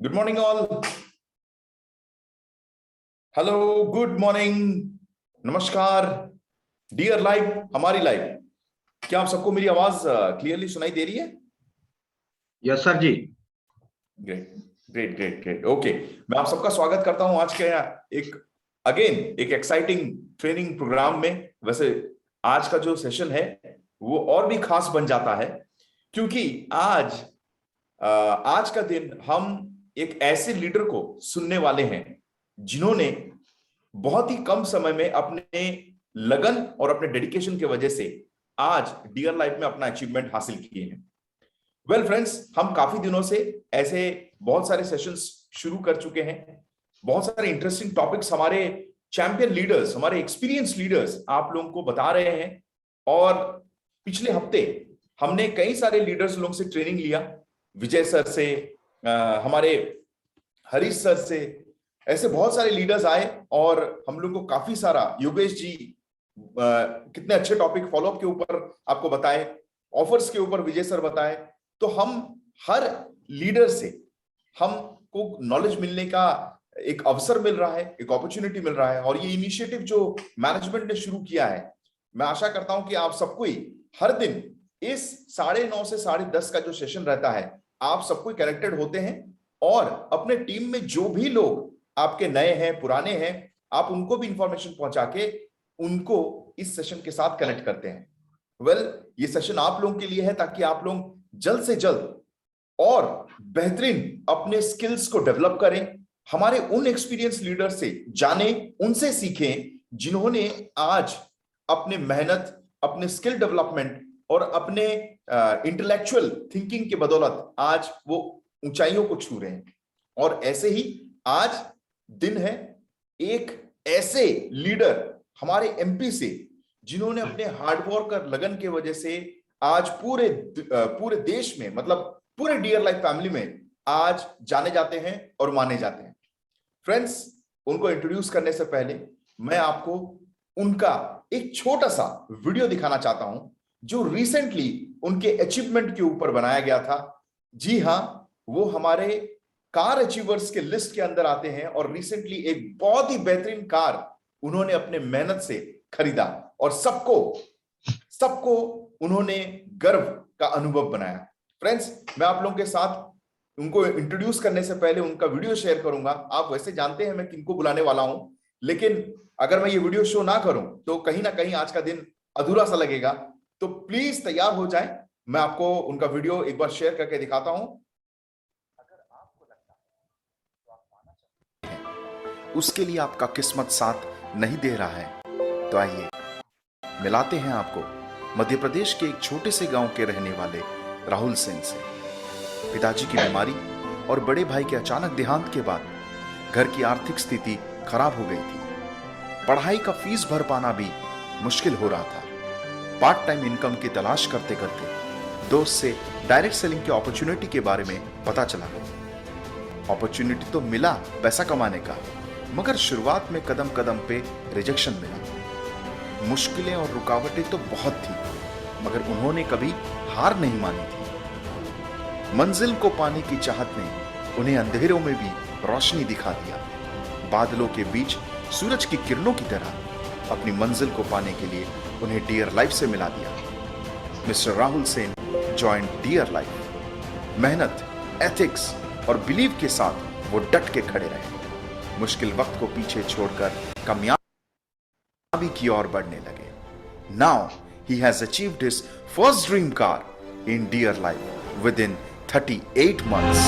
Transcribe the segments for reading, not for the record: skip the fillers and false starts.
Good morning all. Hello, good morning, नमस्कार। Dear life, हमारी life. क्या आप सबको मेरी आवाज क्लियरली सुनाई दे रही है? Yes sir ji. Great great great great. Okay, मैं आप सबका स्वागत करता हूं आज के एक एक्साइटिंग ट्रेनिंग प्रोग्राम में। वैसे आज का जो सेशन है वो और भी खास बन जाता है क्योंकि आज का दिन हम एक ऐसे लीडर को सुनने वाले हैं जिन्होंने बहुत ही कम समय में अपने लगन और अपने डेडिकेशन की वजह से आज डियर लाइफ में अपना अचीवमेंट हासिल किए हैं। वेल फ्रेंड्स, हम काफी दिनों से ऐसे बहुत सारे सेशंस शुरू कर चुके हैं। बहुत सारे इंटरेस्टिंग टॉपिक्स हमारे चैंपियन लीडर्स, हमारे एक्सपीरियंस लीडर्स आप लोगों को बता रहे हैं। और पिछले हफ्ते हमने कई सारे लीडर्स लोगों से ट्रेनिंग लिया, विजय सर से, हमारे हरीश सर से, ऐसे बहुत सारे लीडर्स आए और हम लोग को काफी सारा, योगेश जी कितने अच्छे टॉपिक फॉलोअप के ऊपर आपको बताए, ऑफर्स के ऊपर विजय सर बताए। तो हम हर लीडर से हमको नॉलेज मिलने का एक अवसर मिल रहा है, एक अपॉर्चुनिटी मिल रहा है। और ये इनिशिएटिव जो मैनेजमेंट ने शुरू किया है, मैं आशा करता हूं कि आप सबको ही हर दिन इस 9:30 से 10:30 का जो सेशन रहता है, आप सबको कनेक्टेड होते हैं और अपने टीम में जो भी लोग आपके नए हैं, पुराने हैं, आप उनको भी इंफॉर्मेशन पहुंचा के उनको इस सेशन के साथ कनेक्ट करते हैं। वेल, ये सेशन आप लोगों के लिए है ताकि आप लोग जल्द से जल्द और बेहतरीन अपने स्किल्स को डेवलप करें, हमारे उन एक्सपीरियंस लीडर से जाने, उनसे सीखें जिन्होंने आज अपने मेहनत, अपने स्किल डेवलपमेंट और अपने इंटेलेक्चुअल थिंकिंग के बदौलत आज वो ऊंचाइयों को छू रहे हैं। और ऐसे ही आज दिन है एक ऐसे लीडर हमारे एमपी से जिन्होंने अपने हार्डवर्क और लगन के वजह से आज पूरे देश में, मतलब पूरे डियर लाइफ फैमिली में आज जाने जाते हैं और माने जाते हैं। फ्रेंड्स, उनको इंट्रोड्यूस करने से पहले मैं आपको उनका एक छोटा सा वीडियो दिखाना चाहता हूं जो रिसेंटली उनके अचीवमेंट के ऊपर बनाया गया था। जी हां, वो हमारे कार अचीवर्स के लिस्ट के अंदर आते हैं और रिसेंटली एक बहुत ही बेहतरीन कार उन्होंने अपने मेहनत से खरीदा और सबको उन्होंने गर्व का अनुभव बनाया। फ्रेंड्स, मैं आप लोगों के साथ उनको इंट्रोड्यूस करने से पहले उनका वीडियो शेयर करूंगा। आप वैसे जानते हैं मैं किनको बुलाने वाला हूं, लेकिन अगर मैं ये वीडियो शो ना करूं तो कहीं ना कहीं आज का दिन अधूरा सा लगेगा। तो प्लीज तैयार हो जाएं, मैं आपको उनका वीडियो एक बार शेयर करके दिखाता हूं। अगर आपको लगता है तो आप पाना चाहते हैं, उसके लिए आपका किस्मत साथ नहीं दे रहा है, तो आइए मिलाते हैं आपको मध्य प्रदेश के एक छोटे से गांव के रहने वाले राहुल सिंह से। पिताजी की बीमारी और बड़े भाई के अचानक देहांत के बाद घर की आर्थिक स्थिति खराब हो गई थी। पढ़ाई का फीस भर पाना भी मुश्किल हो रहा था। पार्ट टाइम इनकम की तलाश करते करते दोस्त से डायरेक्ट सेलिंग की अपॉर्चुनिटी के बारे में पता चला। अपॉर्चुनिटी तो मिला पैसा कमाने का, मगर शुरुआत में कदम कदम पे रिजेक्शन मिला। मुश्किलें और रुकावटें तो बहुत थी, मगर उन्होंने कभी हार नहीं मानी थी। मंजिल को पाने की चाहत ने उन्हें अंधेरों में भी रोशनी दिखा दिया। बादलों के बीच सूरज की किरणों की तरह अपनी मंजिल को पाने के लिए उन्हें डियर लाइफ से मिला दिया। Mister Rahul Sen joined Dear Life. मेहनत, एथिक्स और बिलीव के साथ वो डट के खड़े रहे। मुश्किल वक्त को पीछे छोड़कर कामयाबी की ओर बढ़ने लगे। Now he has achieved his first dream car in dear life within 38 months.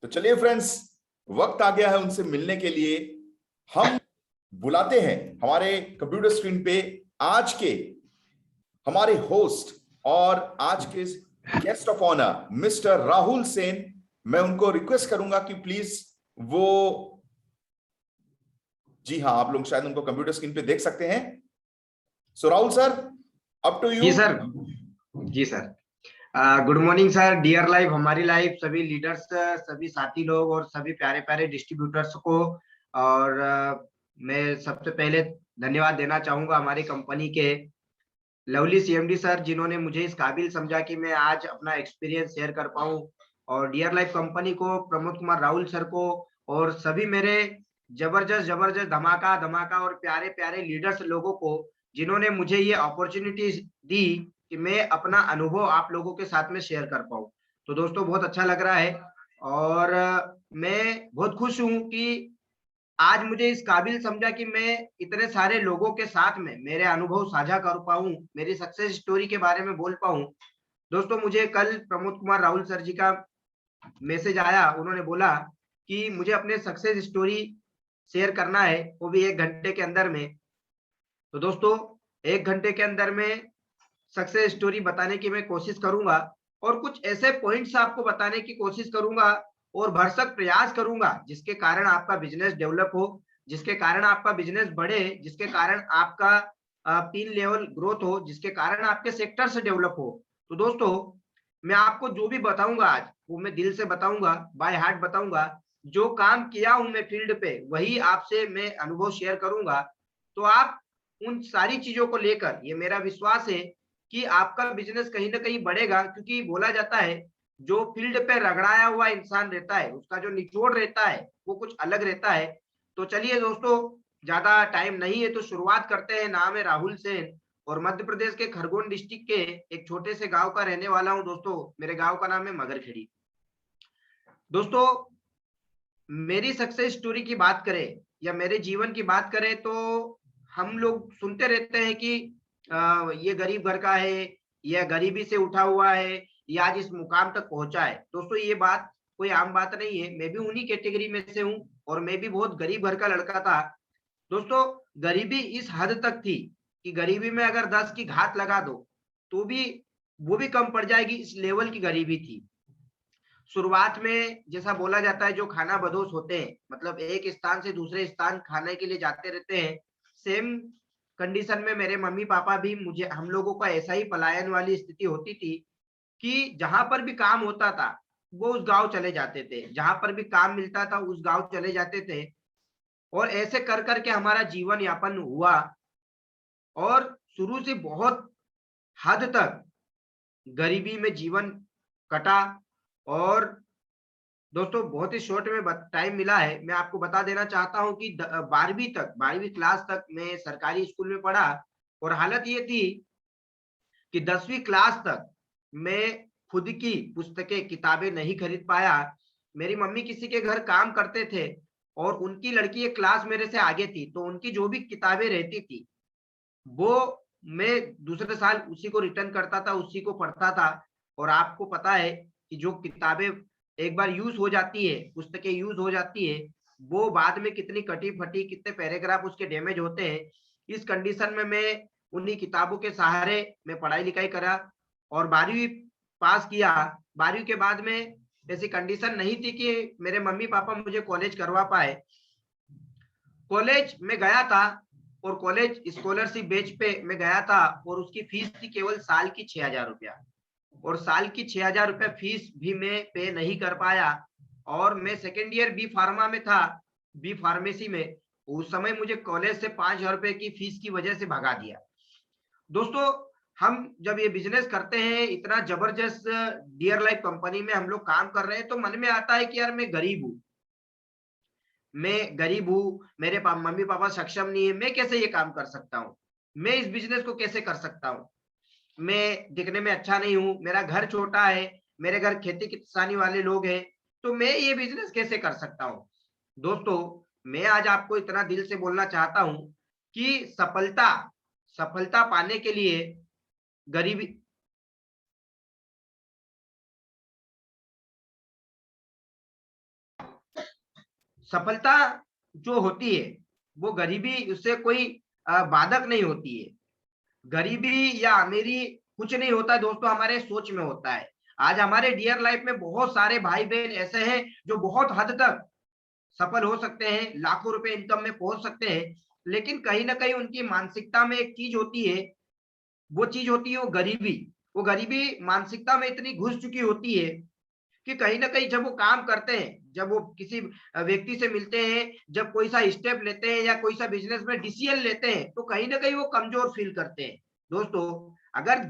तो चलिए फ्रेंड्स, वक्त आ गया है उनसे मिलने के लिए। हम बुलाते हैं हमारे कंप्यूटर स्क्रीन पे आज के हमारे होस्ट और आज के guest of honour mister Rahul Sen. मैं उनको रिक्वेस्ट करूंगा कि प्लीज वो, जी हाँ, आप लोग शायद उनको कंप्यूटर स्क्रीन पे देख सकते हैं। So Rahul sir, up to जी यू। सर। जी sir. Good morning sir. Dear life, हमारी लाइफ, सभी लीडर्स, सभी साथी लोग और सभी प्यारे प्यारे डिस्ट्रीब्यूटर्स को। और मैं सबसे पहले धन्यवाद देना चाहूंगा हमारी कंपनी के लवली सीएमडी सर, जिन्होंने मुझे इस काबिल समझा कि मैं आज अपना एक्सपीरियंस शेयर कर पाऊं। और डियर लाइफ कंपनी को, प्रमोद कुमार राहुल सर को, और सभी मेरे जबरदस्त जबरदस्त धमाका धमाका और प्यारे प्यारे लीडर्स लोगों को, जिन्होंने मुझे ये अपॉर्चुनिटी दी कि मैं अपना अनुभव आप लोगों के साथ में शेयर कर पाऊं। तो दोस्तों, बहुत अच्छा लग रहा है। और मैं बहुत खुश हूं कि आज मुझे इस काबिल समझा कि मैं इतने सारे लोगों के साथ में मेरे अनुभव साझा कर पाऊं, मेरी सक्सेस स्टोरी के बारे में बोल पाऊं। दोस्तों, मुझे कल प्रमोद कुमार राहुल सर जी का मैसेज आया। उन्होंने बोला कि मुझे अपने सक्सेस स्टोरी शेयर करना है, वो भी 1 घंटे के अंदर में। तो दोस्तों, 1 घंटे के अंदर में सक्सेस स्टोरी बताने की मैं कोशिश करूंगा और कुछ ऐसे पॉइंट्स आपको बताने की कोशिश करूंगा और भरसक प्रयास करूंगा जिसके कारण आपका बिजनेस डेवलप हो, जिसके कारण आपका बिजनेस बढ़े, जिसके कारण आपका पिन लेवल ग्रोथ हो, जिसके कारण आपके सेक्टर से डेवलप हो। तो दोस्तों, मैं आपको जो भी बताऊंगा आज, वो मैं दिल से बताऊंगा, बाय हार्ट बताऊंगा। जो काम किया हूं मैं फील्ड पे, वही आपसे मैं अनुभव शेयर करूंगा। तो आप उन सारी चीजों को लेकर, ये मेरा विश्वास है कि आपका बिजनेस कहीं ना कहीं बढ़ेगा, क्योंकि बोला जाता है जो फील्ड पे रगड़ाया हुआ इंसान रहता है, उसका जो निचोड़ रहता है वो कुछ अलग रहता है। तो चलिए दोस्तों, ज्यादा टाइम नहीं है तो शुरुआत करते हैं। नाम है राहुल सेन और मध्य प्रदेश के खरगोन डिस्ट्रिक्ट के एक छोटे से गांव का रहने वाला हूं। दोस्तों, मेरे गांव का नाम है मगरखेड़ी। दोस्तों, मेरी सक्सेस स्टोरी की बात करें या मेरे जीवन की बात करें, तो हम लोग सुनते रहते हैं कि ये गरीब घर का है, यह गरीबी से उठा हुआ है, ये आज इस मुकाम तक पहुंचा है। दोस्तों, ये बात कोई आम बात नहीं है। मैं भी उन्हीं कैटेगरी में से हूँ और मैं भी बहुत गरीब घर का लड़का था। दोस्तों, गरीबी इस हद तक थी कि गरीबी में अगर 10 की घात लगा दो तो भी वो भी कम पड़ जाएगी, इस लेवल की गरीबी थी। शुरुआत में जैसा बोला जाता है, जो खाना बदोश होते हैं, मतलब एक स्थान से दूसरे स्थान खाने के लिए जाते रहते हैं, सेम कंडीशन में मेरे मम्मी पापा भी, मुझे, हम लोगों का ऐसा ही पलायन वाली स्थिति होती थी कि जहां पर भी काम होता था वो उस गांव चले जाते थे, जहां पर भी काम मिलता था उस गांव चले जाते थे। और ऐसे कर करके हमारा जीवन यापन हुआ और शुरू से बहुत हद तक गरीबी में जीवन कटा। और दोस्तों, बहुत ही शॉर्ट में टाइम मिला है, मैं आपको बता देना चाहता हूं कि 12वीं क्लास तक मैं सरकारी स्कूल में पढ़ा। और हालत ये थी कि 10वीं क्लास तक मैं खुद की पुस्तकें, किताबें नहीं खरीद पाया। मेरी मम्मी किसी के घर काम करते थे और उनकी लड़की एक क्लास मेरे से आगे थी, तो उनकी जो भी किताबें रहती थी वो मैं दूसरे साल उसी को रिटर्न करता था, उसी को पढ़ता था। और आपको पता है कि जो किताबें एक बार यूज हो जाती है, पुस्तकें यूज हो जाती है, वो बाद में कितनी कटी फटी, कितने पैराग्राफ उसके डैमेज होते हैं। इस कंडीशन में मैं उन्हीं किताबों के सहारे मैं पढ़ाई लिखाई करा और 12वीं पास किया। 12वीं के बाद में ऐसी कंडीशन नहीं थी कि मेरे मम्मी पापा मुझे कॉलेज करवा पाए। कॉलेज में गया था और कॉलेज स्कॉलरशिप बेच पे मैं गया था और उसकी फीस थी केवल साल की 6,000 रुपया। और साल की 6,000 रुपया फीस भी मैं पे नहीं कर पाया। और मैं सेकेंड ईयर बी फार्मा में था, बी फार्मेसी में। उस समय मुझे कॉलेज से 5,000 रुपए की फीस की वजह से भगा दिया। दोस्तों, हम जब ये बिजनेस करते हैं, इतना जबरदस्त डियर लाइफ कंपनी में हम लोग काम कर रहे हैं, तो मन में आता है कि यार मैं गरीब हूँ, मैं गरीब हूँ, मेरे मम्मी पापा सक्षम नहीं है, मैं कैसे ये काम कर सकता हूँ, मैं इस बिजनेस को कैसे कर सकता हूँ, मैं दिखने में अच्छा नहीं हूँ, मेरा घर छोटा है, मेरे घर खेती किसानी वाले लोग हैं, तो मैं ये बिजनेस कैसे कर सकता हूँ। दोस्तों, मैं आज आपको इतना दिल से बोलना चाहता हूँ कि सफलता सफलता पाने के लिए गरीबी सफलता जो होती है वो गरीबी उससे कोई बाधक नहीं होती है। गरीबी या अमीरी कुछ नहीं होता दोस्तों, हमारे सोच में होता है। आज हमारे डियर लाइफ में बहुत सारे भाई बहन ऐसे हैं जो बहुत हद तक सफल हो सकते हैं, लाखों रुपए इनकम में पहुंच सकते हैं, लेकिन कहीं ना कहीं उनकी मानसिकता में एक चीज होती है, वो चीज होती है वो गरीबी। वो गरीबी मानसिकता में इतनी घुस चुकी होती है कि कहीं ना कहीं जब वो काम करते हैं, जब वो किसी व्यक्ति से मिलते हैं, जब कोई सा स्टेप लेते हैं या कोई सा बिजनेस में डिसीजन लेते हैं, तो कहीं ना कहीं वो कमजोर फील करते हैं। दोस्तों, अगर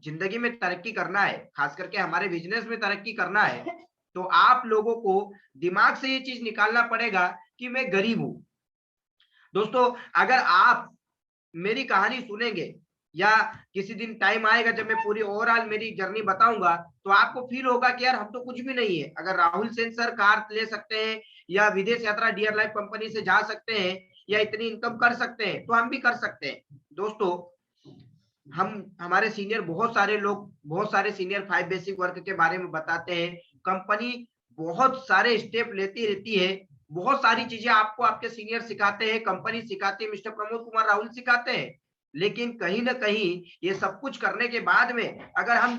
जिंदगी में तरक्की करना है, खास करके हमारे बिजनेस में तरक्की करना है, तो आप लोगों को दिमाग से ये चीज निकालना पड़ेगा कि मैं गरीब हूं। दोस्तों, अगर आप मेरी कहानी सुनेंगे या किसी दिन टाइम आएगा जब मैं पूरी ओवरऑल मेरी जर्नी बताऊंगा, तो आपको फील होगा कि यार हम तो कुछ भी नहीं है। अगर राहुल सेन सर कार ले सकते हैं या विदेश यात्रा डियर लाइफ कंपनी से जा सकते हैं या इतनी इनकम कर सकते हैं, तो हम भी कर सकते हैं। दोस्तों, हम हमारे सीनियर बहुत सारे सीनियर 5 बेसिक वर्क के बारे में बताते हैं। कंपनी बहुत सारे स्टेप लेती रहती है, बहुत सारी चीजें आपको आपके सीनियर सिखाते हैं, कंपनी सिखाती है, मिस्टर प्रमोद कुमार राहुल सिखाते हैं। लेकिन कहीं ना कहीं ये सब कुछ करने के बाद में अगर हम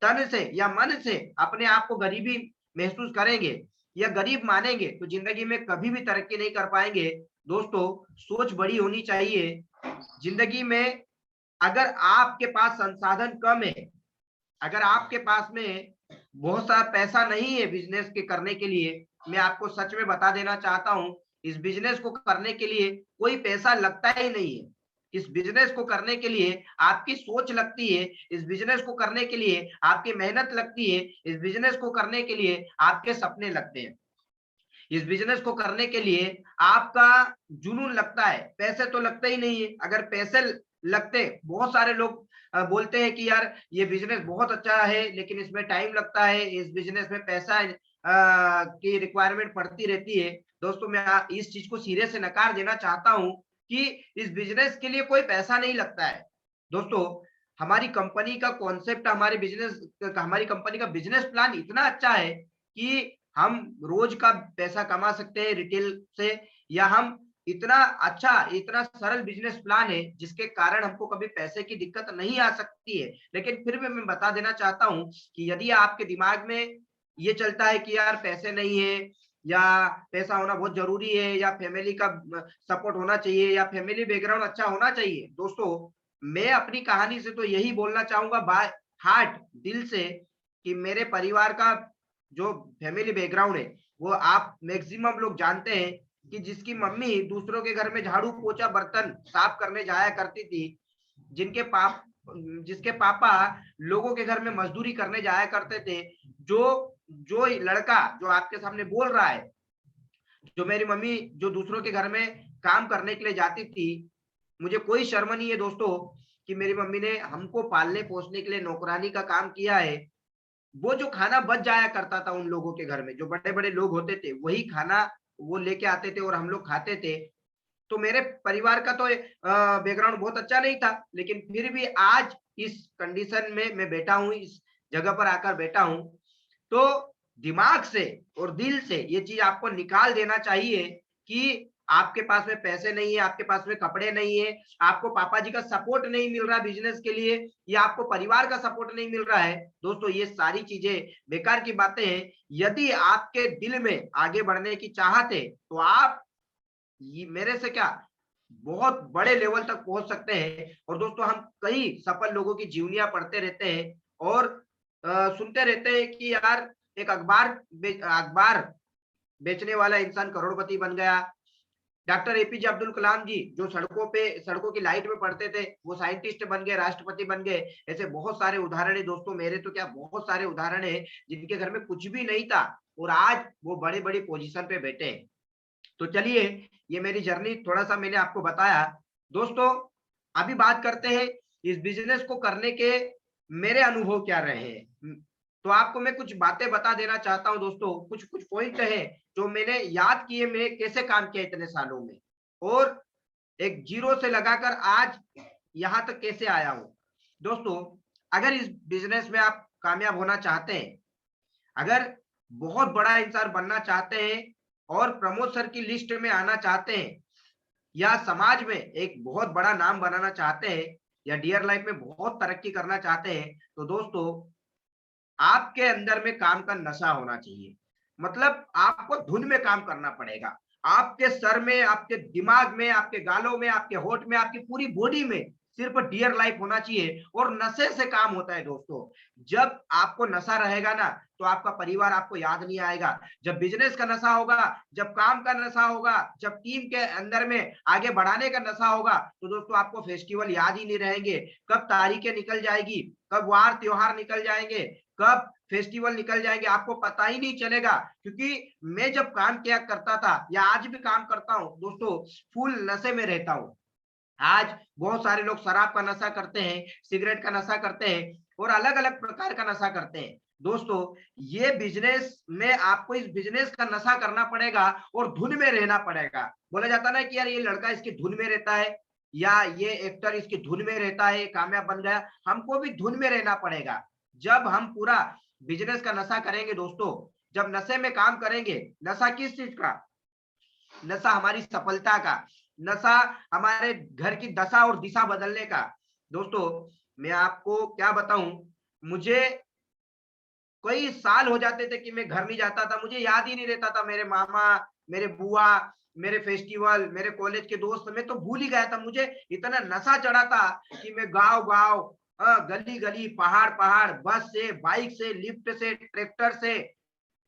तन से या मन से अपने आप को गरीबी महसूस करेंगे या गरीब मानेंगे, तो जिंदगी में कभी भी तरक्की नहीं कर पाएंगे। दोस्तों, सोच बड़ी होनी चाहिए जिंदगी में। अगर आपके पास संसाधन कम है, अगर आपके पास में बहुत सारा पैसा नहीं है बिजनेस के करने के लिए, मैं आपको सच में बता देना चाहता हूं, इस बिजनेस को करने के लिए कोई पैसा लगता ही नहीं है। इस बिजनेस को करने के लिए आपकी सोच लगती है, इस बिजनेस को करने के लिए आपकी मेहनत लगती है, इस बिजनेस को करने के लिए आपके सपने लगते हैं, इस बिजनेस को करने के लिए आपका जुनून लगता है। पैसे तो लगते ही नहीं है। अगर पैसे लगते, बहुत सारे लोग बोलते हैं कि यार ये बिजनेस बहुत अच्छा है लेकिन इसमें टाइम लगता है, इस बिजनेस में पैसा की रिक्वायरमेंट पड़ती रहती है। दोस्तों, मैं इस चीज को सिरे से नकार देना चाहता हूं कि इस बिजनेस के लिए कोई पैसा नहीं लगता है। दोस्तों, हमारी कंपनी का कॉन्सेप्ट, हमारी कंपनी का बिजनेस प्लान इतना अच्छा है कि हम रोज का पैसा कमा सकते हैं रिटेल से, या हम इतना अच्छा, इतना सरल बिजनेस प्लान है जिसके कारण हमको कभी पैसे की दिक्कत नहीं आ सकती है। लेकिन फिर भी मैं बता देना चाहता हूं कि यदि आपके दिमाग में ये चलता है कि यार पैसे नहीं है या पैसा होना बहुत जरूरी है या फैमिली का सपोर्ट होना चाहिए या फैमिली बैकग्राउंड अच्छा होना चाहिए, दोस्तों मैं अपनी कहानी से तो यही बोलना चाहूंगा बाय हार्ट, दिल से, कि मेरे परिवार का जो फैमिली बैकग्राउंड है वो आप मैक्सिमम लोग जानते हैं कि जिसकी मम्मी दूसरों के घर में झाड़ू पोछा बर्तन साफ करने जाया करती थी, जिनके पाप जिसके पापा लोगों के घर में मजदूरी करने जाया करते थे, जो जो लड़का जो आपके सामने बोल रहा है, जो मेरी मम्मी जो दूसरों के घर में काम करने के लिए जाती थी, मुझे कोई शर्म नहीं है दोस्तों कि मेरी मम्मी ने हमको पालने पोसने के लिए नौकरानी का काम किया है। वो जो खाना बच जाया करता था उन लोगों के घर में, जो बड़े बड़े लोग होते थे, वही खाना वो लेके आते थे और हम लोग खाते थे। तो मेरे परिवार का तो बैकग्राउंड बहुत अच्छा नहीं था, लेकिन फिर भी आज इस कंडीशन में मैं बैठा हूँ, इस जगह पर आकर बैठा हूँ। तो दिमाग से और दिल से ये चीज आपको निकाल देना चाहिए कि आपके पास में पैसे नहीं है, आपके पास में कपड़े नहीं है, आपको पापा जी का सपोर्ट नहीं मिल रहा बिजनेस के लिए, या आपको परिवार का सपोर्ट नहीं मिल रहा है। दोस्तों, ये सारी चीजें बेकार की बातें हैं। यदि आपके दिल में आगे बढ़ने की चाहत है तो आप मेरे से क्या बहुत बड़े लेवल तक पहुंच सकते हैं। और दोस्तों, हम कई सफल लोगों की जीवनियां पढ़ते रहते हैं और सुनते रहते हैं कि यार एक अखबार बेचने वाला इंसान करोड़पति बन गया, डॉक्टर एपीजे अब्दुल कलाम जी जो सड़कों की लाइट में पढ़ते थे, वो साइंटिस्ट बन गए, राष्ट्रपति बन गए। ऐसे बहुत सारे उदाहरण है दोस्तों, मेरे तो क्या बहुत सारे उदाहरण है जिनके घर में कुछ भी नहीं था और आज वो बड़ी बड़ी पोजीशन पे बैठे हैं। तो चलिए, ये मेरी जर्नी थोड़ा सा मैंने आपको बताया। दोस्तों, अभी बात करते हैं इस बिजनेस को करने के मेरे अनुभव क्या रहे हैं। तो आपको मैं कुछ बातें बता देना चाहता हूं दोस्तों, कुछ कुछ पॉइंट है जो मैंने याद किए, मैं कैसे काम किया इतने सालों में और एक जीरो से लगाकर आज यहां तक कैसे आया हूं। दोस्तों, अगर इस बिजनेस में आप कामयाब होना चाहते हैं, अगर बहुत बड़ा इंसान बनना चाहते हैं और प्रमोद सर की लिस्ट में आना चाहते हैं, या समाज में एक बहुत बड़ा नाम बनाना चाहते हैं, या डियर लाइफ में बहुत तरक्की करना चाहते हैं, तो दोस्तों आपके अंदर में काम का नशा होना चाहिए। मतलब आपको धुन में काम करना पड़ेगा। आपके सर में, आपके दिमाग में, आपके गालों में, आपके होठ में, आपकी पूरी बॉडी में सिर्फ डियर लाइफ होना चाहिए, और नशे से काम होता है दोस्तों। जब आपको नशा रहेगा ना, तो आपका परिवार आपको याद नहीं आएगा। जब बिजनेस का नशा होगा, जब काम का नशा होगा, जब टीम के अंदर में आगे बढ़ाने का नशा होगा, तो दोस्तों आपको फेस्टिवल याद ही नहीं रहेंगे। कब तारीखें निकल जाएगी, कब वार त्योहार निकल जाएंगे, कब फेस्टिवल निकल जाएंगे, आपको पता ही नहीं चलेगा। क्योंकि मैं जब काम किया करता था, या आज भी काम करता हूं दोस्तों, फुल नशे में रहता हूं। आज बहुत सारे लोग शराब का नशा करते हैं, सिगरेट का नशा करते हैं, और अलग अलग प्रकार का नशा करते हैं। दोस्तों ये बिजनेस में आपको इस बिजनेस का नशा करना पड़ेगा, और धुन में रहना पड़ेगा। बोला जाता ना कि यार ये लड़का इसकी धुन में रहता है, या ये एक्टर इसकी धुन में रहता है, कामयाब बन गया। हमको भी धुन में रहना पड़ेगा। जब हम पूरा बिजनेस का नशा करेंगे दोस्तों, जब नशे में काम करेंगे, नशा किस चीज का? नशा हमारी सफलता का, नशा हमारे घर की दशा और दिशा बदलने का। दोस्तों मैं आपको क्या बताऊं, मुझे कई साल हो जाते थे कि मैं घर नहीं जाता था, मुझे याद ही नहीं रहता था मेरे मामा, मेरे बुआ, मेरे फेस्टिवल, मेरे कॉलेज के दोस्त, मैं तो भूल ही गया था। मुझे इतना नशा चढ़ा था कि मैं गांव गांव, गली गली, पहाड़ पहाड़, बस से, बाइक से, लिफ्ट से, ट्रैक्टर से,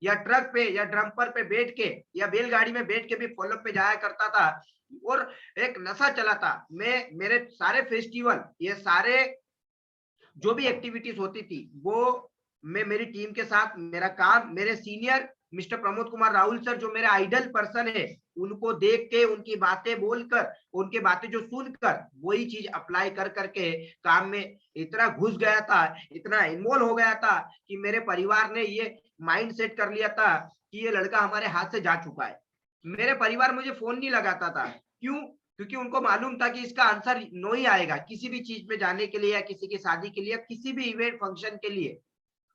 या ट्रक पे, या ड्रम्पर पे बैठ के, या बैलगाड़ी में बैठ के भी फॉलोअप पे जाया करता था। और एक नशा चला था। मैं मेरे सारे फेस्टिवल, ये सारे जो भी एक्टिविटीज होती थी, वो मैं मेरी टीम के साथ, मेरा काम, मेरे senior mister Pramod Kumar Rahul sir जो मेरे आइडल पर्सन है, उनको देख के, उनकी बातें बोलकर, उनकी बातें जो सुनकर, वही चीज अप्लाई कर करके काम में इतना घुस गया था, इतना इन्वॉल्व हो गया था कि मेरे परिवार ने ये माइंड सेट कर लिया था कि ये लड़का हमारे हाथ से जा चुका है। मेरे परिवार मुझे फोन नहीं लगाता था। क्यों? क्योंकि उनको मालूम था कि इसका आंसर नो ही आएगा, किसी भी चीज में जाने के लिए, या किसी की शादी के लिए, या किसी भी इवेंट फंक्शन के लिए।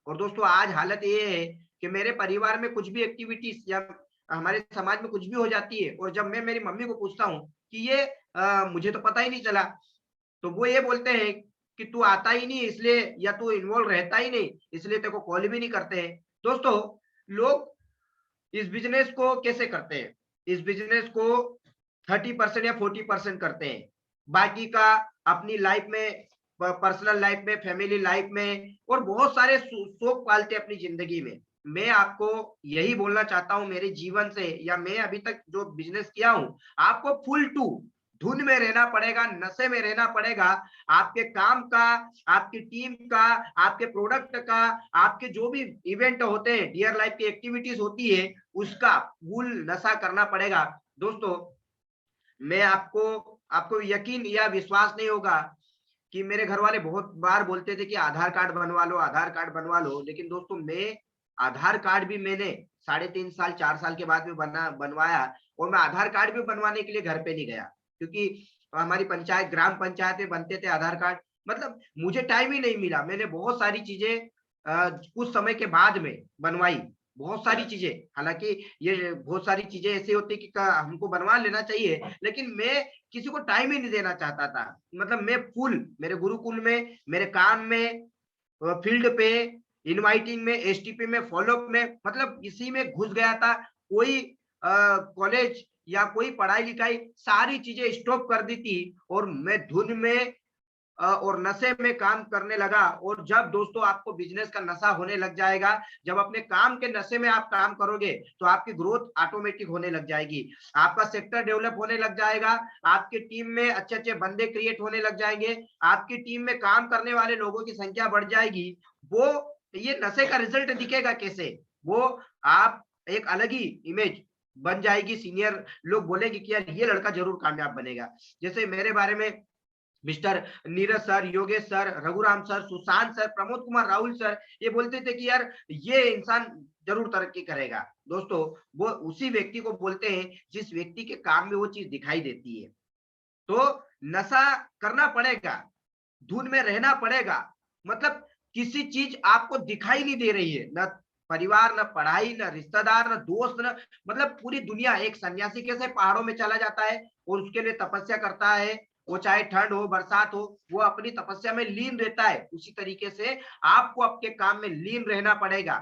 और दोस्तों आज हालत ये है कि मेरे परिवार में कुछ भी एक्टिविटीज, या हमारे समाज में कुछ भी हो जाती है, और जब मैं मेरी मम्मी को पूछता हूँ कि ये मुझे तो पता ही नहीं चला, तो वो ये बोलते हैं कि तू आता ही नहीं इसलिए, या तू इन्वॉल्व रहता ही नहीं इसलिए तेरे को कॉल भी नहीं करते हैं। दोस्तों लोग इस बिजनेस को कैसे करते हैं? इस बिजनेस को 30% या 40% करते हैं, बाकी का अपनी लाइफ में, पर्सनल लाइफ में, फैमिली लाइफ में, और बहुत सारे शौक पालते हैं अपनी जिंदगी में। मैं आपको यही बोलना चाहता हूं मेरे जीवन से, या मैं अभी तक जो बिजनेस किया हूं, आपको फुल टू धुन में रहना पड़ेगा, नशे में रहना पड़ेगा। आपके काम का, आपकी टीम का, आपके प्रोडक्ट का, आपके जो भी इवेंट होते हैं, डियर लाइफ की एक्टिविटीज होती है, उसका फुल नशा करना पड़ेगा। दोस्तों मैं आपको आपको यकीन या विश्वास नहीं होगा कि मेरे घर वाले बहुत बार बोलते थे कि आधार कार्ड बनवा लो, आधार कार्ड बनवा लो। लेकिन दोस्तों मैं आधार कार्ड भी मैंने 3.5 साल 4 साल के बाद में बनवाया, और मैं आधार कार्ड भी बनवाने के लिए घर पे नहीं गया, क्योंकि हमारी पंचायत, ग्राम पंचायत में बनते थे आधार कार्ड। मतलब मुझे टाइम ही नहीं मिला। मैंने बहुत सारी चीजें कुछ समय के बाद में बनवाई, बहुत सारी चीजें। हालांकि ये बहुत सारी चीजें ऐसी होती कि हमको बनवा लेना चाहिए, लेकिन मैं किसी को टाइम ही नहीं देना चाहता था। मतलब मैं फुल मेरे गुरुकुल में, मेरे काम में, फील्ड पे, इनवाइटिंग में, एसटीपी में, फॉलोअप में, मतलब इसी में घुस गया था। कोई कॉलेज या कोई पढ़ाई लिखाई, सारी चीजें स्टॉप कर दी थी, और मैं धुन में और नशे में काम करने लगा। और जब दोस्तों आपको बिजनेस का नशा होने लग जाएगा, जब अपने काम के नशे में आप काम करोगे, तो आपकी ग्रोथ ऑटोमेटिक होने लग जाएगी, आपका सेक्टर डेवलप होने लग जाएगा, आपकी टीम में अच्छे अच्छे बंदे क्रिएट होने लग जाएंगे, आपकी टीम में काम करने वाले लोगों की संख्या बढ़ जाएगी। वो ये नशे का रिजल्ट दिखेगा कैसे? वो आप एक अलग ही इमेज बन जाएगी, सीनियर लोग बोलेंगे कि यार ये लड़का जरूर कामयाब बनेगा। जैसे मेरे बारे में mister Neeraj sir, Yogesh sir, Raghuram sir, Sushant sir, Pramod Kumar Rahul sir, ये बोलते थे कि यार ये इंसान जरूर तरक्की करेगा। दोस्तों वो उसी व्यक्ति को बोलते हैं जिस व्यक्ति के काम में वो चीज दिखाई देती है। तो नशा करना पड़ेगा, धुन में रहना पड़ेगा। मतलब किसी चीज आपको दिखाई नहीं दे रही है, ना परिवार, न पढ़ाई, न रिश्तेदार, न दोस्त, न मतलब पूरी दुनिया। एक सन्यासी कैसे पहाड़ों में चला जाता है और उसके लिए तपस्या करता है, वो चाहे ठंड हो बरसात हो, वो अपनी तपस्या में लीन रहता है, उसी तरीके से आपको आपके काम में लीन रहना पड़ेगा।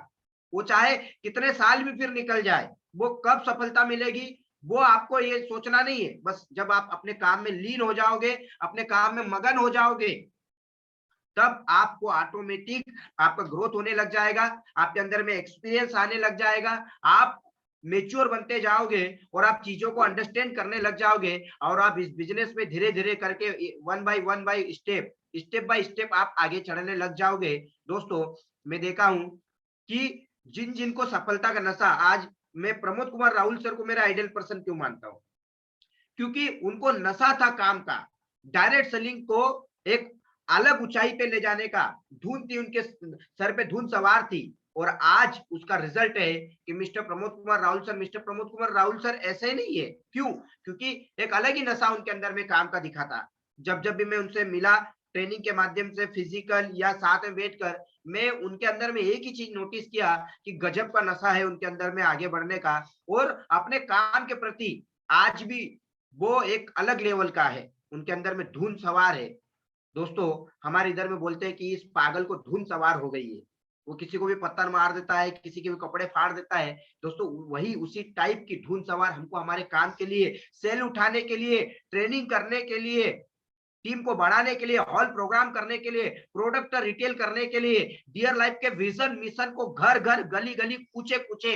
वो चाहे कितने साल भी फिर निकल जाए, वो कब सफलता मिलेगी वो आपको ये सोचना नहीं है। बस जब आप अपने काम में लीन हो जाओगे, अपने काम में मगन हो जाओगे, तब आपको ऑटोमेटिक आपका ग्रोथ होने लग जाएगा, आपके अंदर में एक्सपीरियंस आने लग जाएगा, आप मेच्योर बनते जाओगे और आप चीजों को अंडरस्टैंड करने लग जाओगे, और आप इस बिजनेस में धीरे धीरे करके one by step by step आप आगे चढ़ने लग जाओगे। दोस्तों, मैं देखा हूं कि जिन जिनको सफलता का नशा, आज मैं प्रमोद कुमार राहुल सर को मेरा आइडियल पर्सन क्यों मानता हूं, क्योंकि उनको नशा था काम का, डायरेक्ट सेलिंग को एक अलग ऊंचाई पे ले जाने का। धुन थी उनके सर पे, धुन सवार थी, और आज उसका रिजल्ट है कि मिस्टर प्रमोद कुमार राहुल सर ऐसे नहीं है। क्यों? क्योंकि एक अलग ही नशा उनके अंदर में काम का दिखा था। जब भी मैं उनसे मिला ट्रेनिंग के माध्यम से, फिजिकल या साथ में बैठकर, मैं उनके अंदर में एक ही चीज नोटिस किया कि गजब का नशा है उनके अंदर में आगे बढ़ने का, और अपने काम के प्रति आज भी वो एक अलग लेवल का है, उनके अंदर में धुन सवार है। दोस्तों, हमारे इधर में बोलते हैं कि इस पागल को धुन सवार हो गई है, वो किसी को भी पत्थर मार देता है, किसी के भी कपड़े फाड़ देता है। दोस्तों, वही उसी टाइप की धुन सवार हमको हमारे काम के लिए, सेल उठाने के लिए, ट्रेनिंग करने के लिए, टीम को बढ़ाने के लिए, हॉल प्रोग्राम करने के लिए, प्रोडक्ट रिटेल करने के लिए, डियर लाइफ के विजन मिशन को घर घर गली गली कूचे कूचे